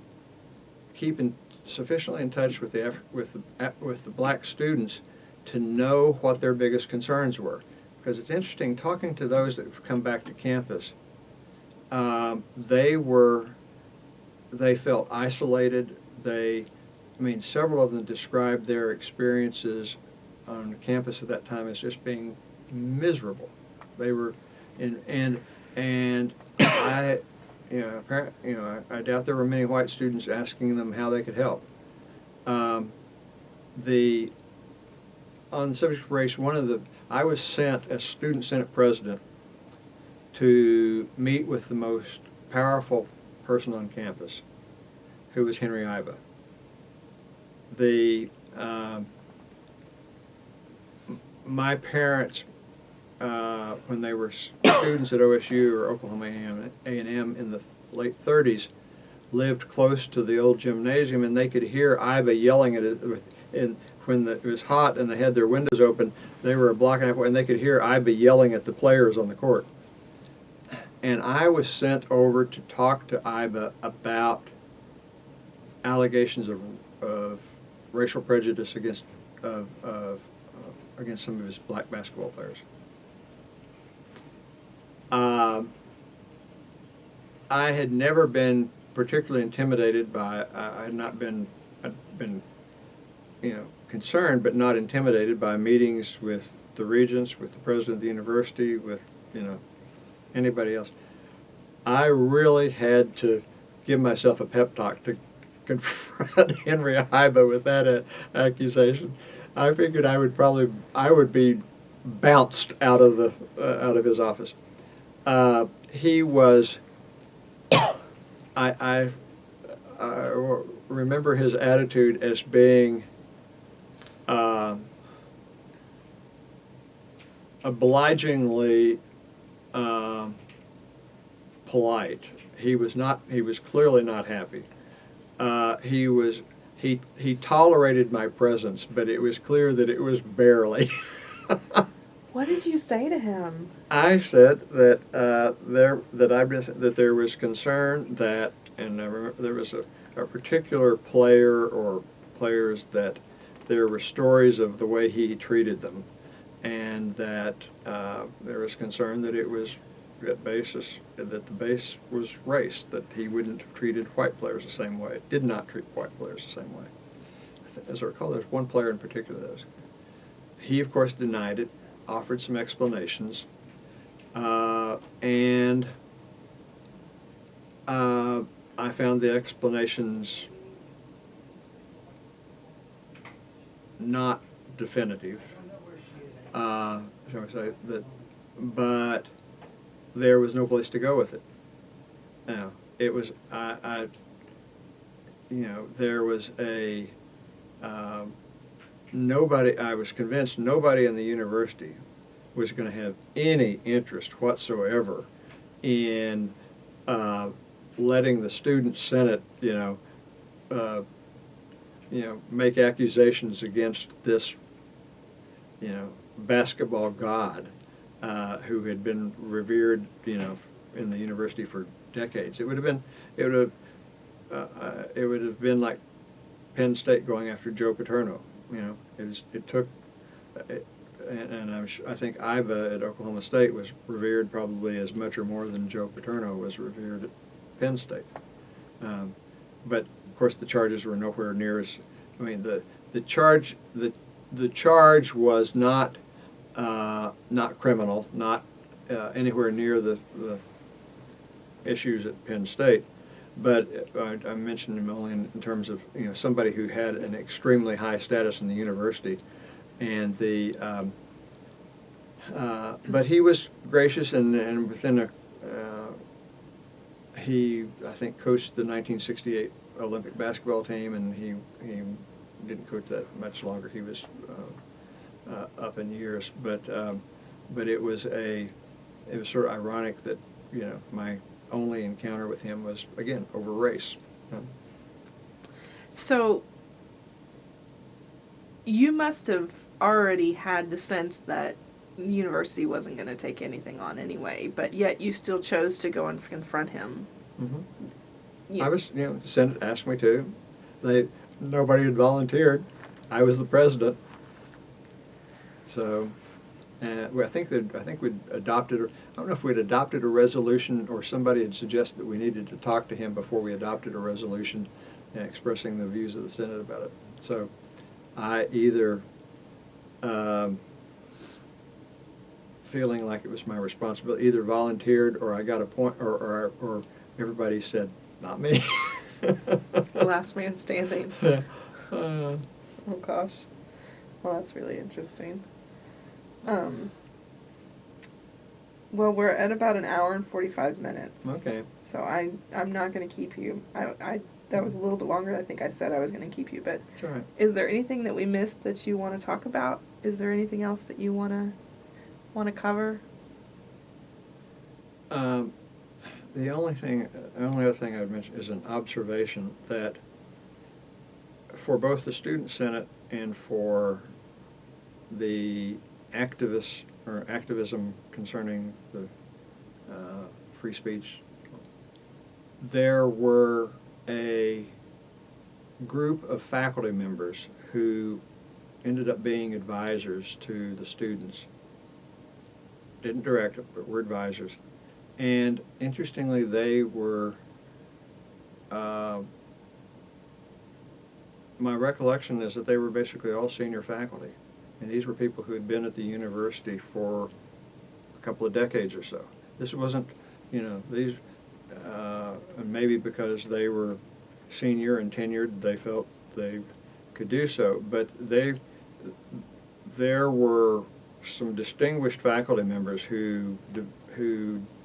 keep sufficiently in touch with the black students to know what their biggest concerns were. Because it's interesting, talking to those that have come back to campus, they felt isolated. Several of them described their experiences on the campus at that time as just being miserable. They were, and I doubt there were many white students asking them how they could help. On the subject of race, I was sent as student senate president to meet with the most powerful person on campus, who was Henry Iba. My parents when they were students at OSU or Oklahoma A&M in the late 30s, lived close to the old gymnasium, and they could hear Iba yelling at it. When it was hot and they had their windows open, they were a block and a half away, and they could hear Iba yelling at the players on the court. And I was sent over to talk to Iba about allegations of racial prejudice against some of his black basketball players. I had never been particularly intimidated by. I had not been, concerned, but not intimidated by meetings with the regents, with the president of the university, with anybody else. I really had to give myself a pep talk to confront Henry Iba with that accusation. I figured I would be bounced out of his office. He was. I remember his attitude as being obligingly polite. He was clearly not happy. He tolerated my presence, but it was clear that it was barely. What did you say to him? I said that there was concern that, and I remember there was a particular player or players that there were stories of the way he treated them, and that there was concern that it was that the base was race, that he wouldn't have treated white players the same way, did not treat white players the same way. As I recall, there's one player in particular that was. He, of course, denied it, offered some explanations, and I found the explanations not definitive, shall we say, but there was no place to go with it. Now, it was, there was nobody, I was convinced nobody in the university was going to have any interest whatsoever in letting the student senate, make accusations against this, basketball god who had been revered, in the university for decades. It would have been like Penn State going after Joe Paterno. I think Iba at Oklahoma State was revered probably as much or more than Joe Paterno was revered at Penn State. But of course, the charges were nowhere near as. The charge was not criminal, not anywhere near the issues at Penn State. But I mentioned him only in terms of somebody who had an extremely high status in the university, and but he was gracious, and within he I think coached the 1968 Olympic basketball team, and he didn't coach that much longer. He was up in years, but it was sort of ironic that my only encounter with him was, again, over race. So you must have already had the sense that the university wasn't going to take anything on anyway, but yet you still chose to go and confront him. Mm-hmm. I was, the Senate asked me to. Nobody had volunteered. I was the president. So, I think we'd adopted. I don't know if we'd adopted a resolution or somebody had suggested that we needed to talk to him before we adopted a resolution expressing the views of the Senate about it. So, I either feeling like it was my responsibility, either volunteered or I got a point, or everybody said, not me. The last man standing. Oh gosh. Well, that's really interesting. Well, we're at about an hour and 45 minutes. Okay. So I'm not going to keep you. That was a little bit longer than I think I said I was going to keep you. But that's all right. Is there anything that we missed that you want to talk about? Is there anything else that you want to want to cover? The only other thing I'd mention is an observation that for both the Student Senate and for the activism concerning the free speech, there were a group of faculty members who ended up being advisors to the students. Didn't direct it, but were advisors. And interestingly, they were, my recollection is that they were basically all senior faculty. And these were people who had been at the university for a couple of decades or so. This wasn't, these, and maybe because they were senior and tenured, they felt they could do so. But there were some distinguished faculty members who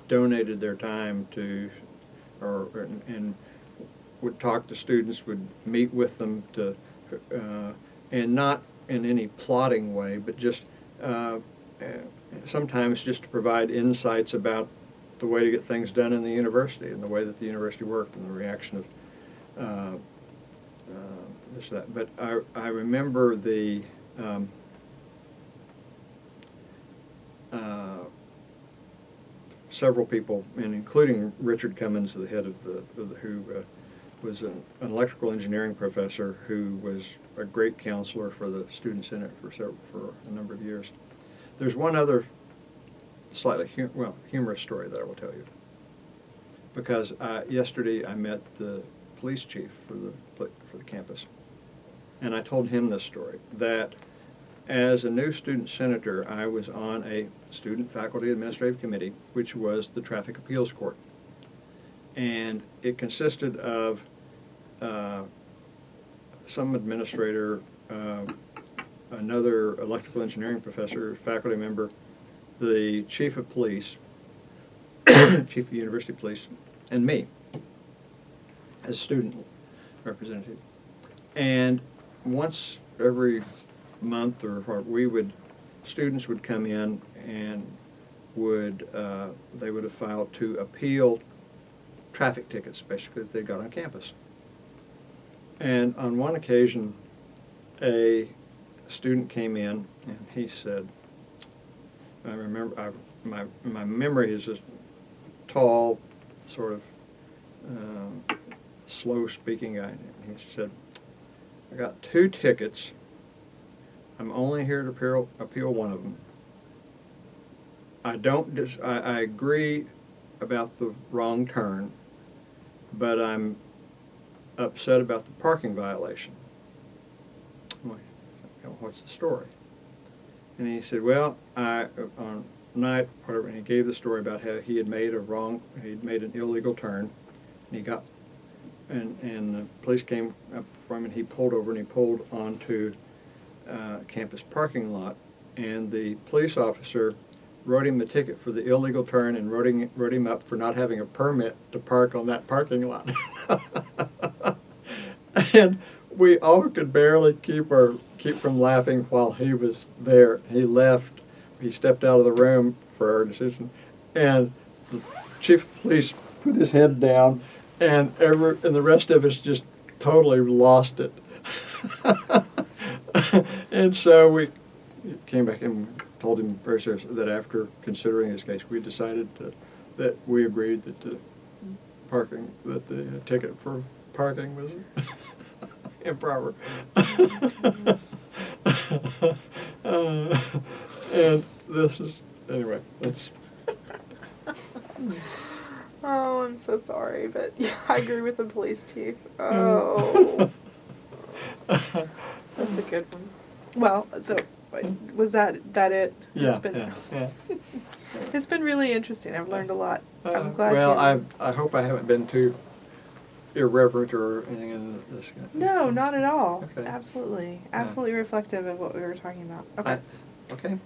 donated their time to, and would talk to students, would meet with them to, and not in any plotting way, but just sometimes just to provide insights about the way to get things done in the university and the way that the university worked and the reaction of this or that. But I remember the several people, and including Richard Cummins, the head of who was an electrical engineering professor who was a great counselor for the Student Senate for a number of years. There's one other slightly humorous story that I will tell you. Because yesterday I met the police chief for the campus, and I told him this story, that as a new student senator, I was on a student faculty administrative committee, which was the traffic appeals court. And it consisted of some administrator, another electrical engineering professor, faculty member, the chief of police, chief of university police, and me as student representative. And once every month or students would come in and they would have filed to appeal traffic tickets, basically, that they got on campus. And on one occasion, a student came in and he said, I remember, my memory is this tall, sort of slow-speaking guy. And he said, I got 2 tickets. I'm only here to appeal one of them. I agree about the wrong turn, but I'm upset about the parking violation. I'm like, what's the story? And he said, well, on night, whatever, and he gave the story about how he had made an illegal turn, and and the police came up from him, and he pulled over, and he pulled onto campus parking lot, and the police officer wrote him a ticket for the illegal turn and wrote him up for not having a permit to park on that parking lot. And we all could barely keep from laughing while he was there. He left. He stepped out of the room for our decision, and the chief of police put his head down, and the rest of us just totally lost it. And so we came back and told him very seriously that after considering his case, we decided that we agreed that the ticket for parking was improper. And this is, anyway, that's... Oh, I'm so sorry, but yeah, I agree with the police chief. Oh. That's a good one. Well, so was that it? Yeah, It's been, It's been really interesting. I've learned a lot. I'm glad I hope I haven't been too irreverent or anything in this. No, not at all. Okay. Absolutely reflective of what we were talking about. Okay. Okay.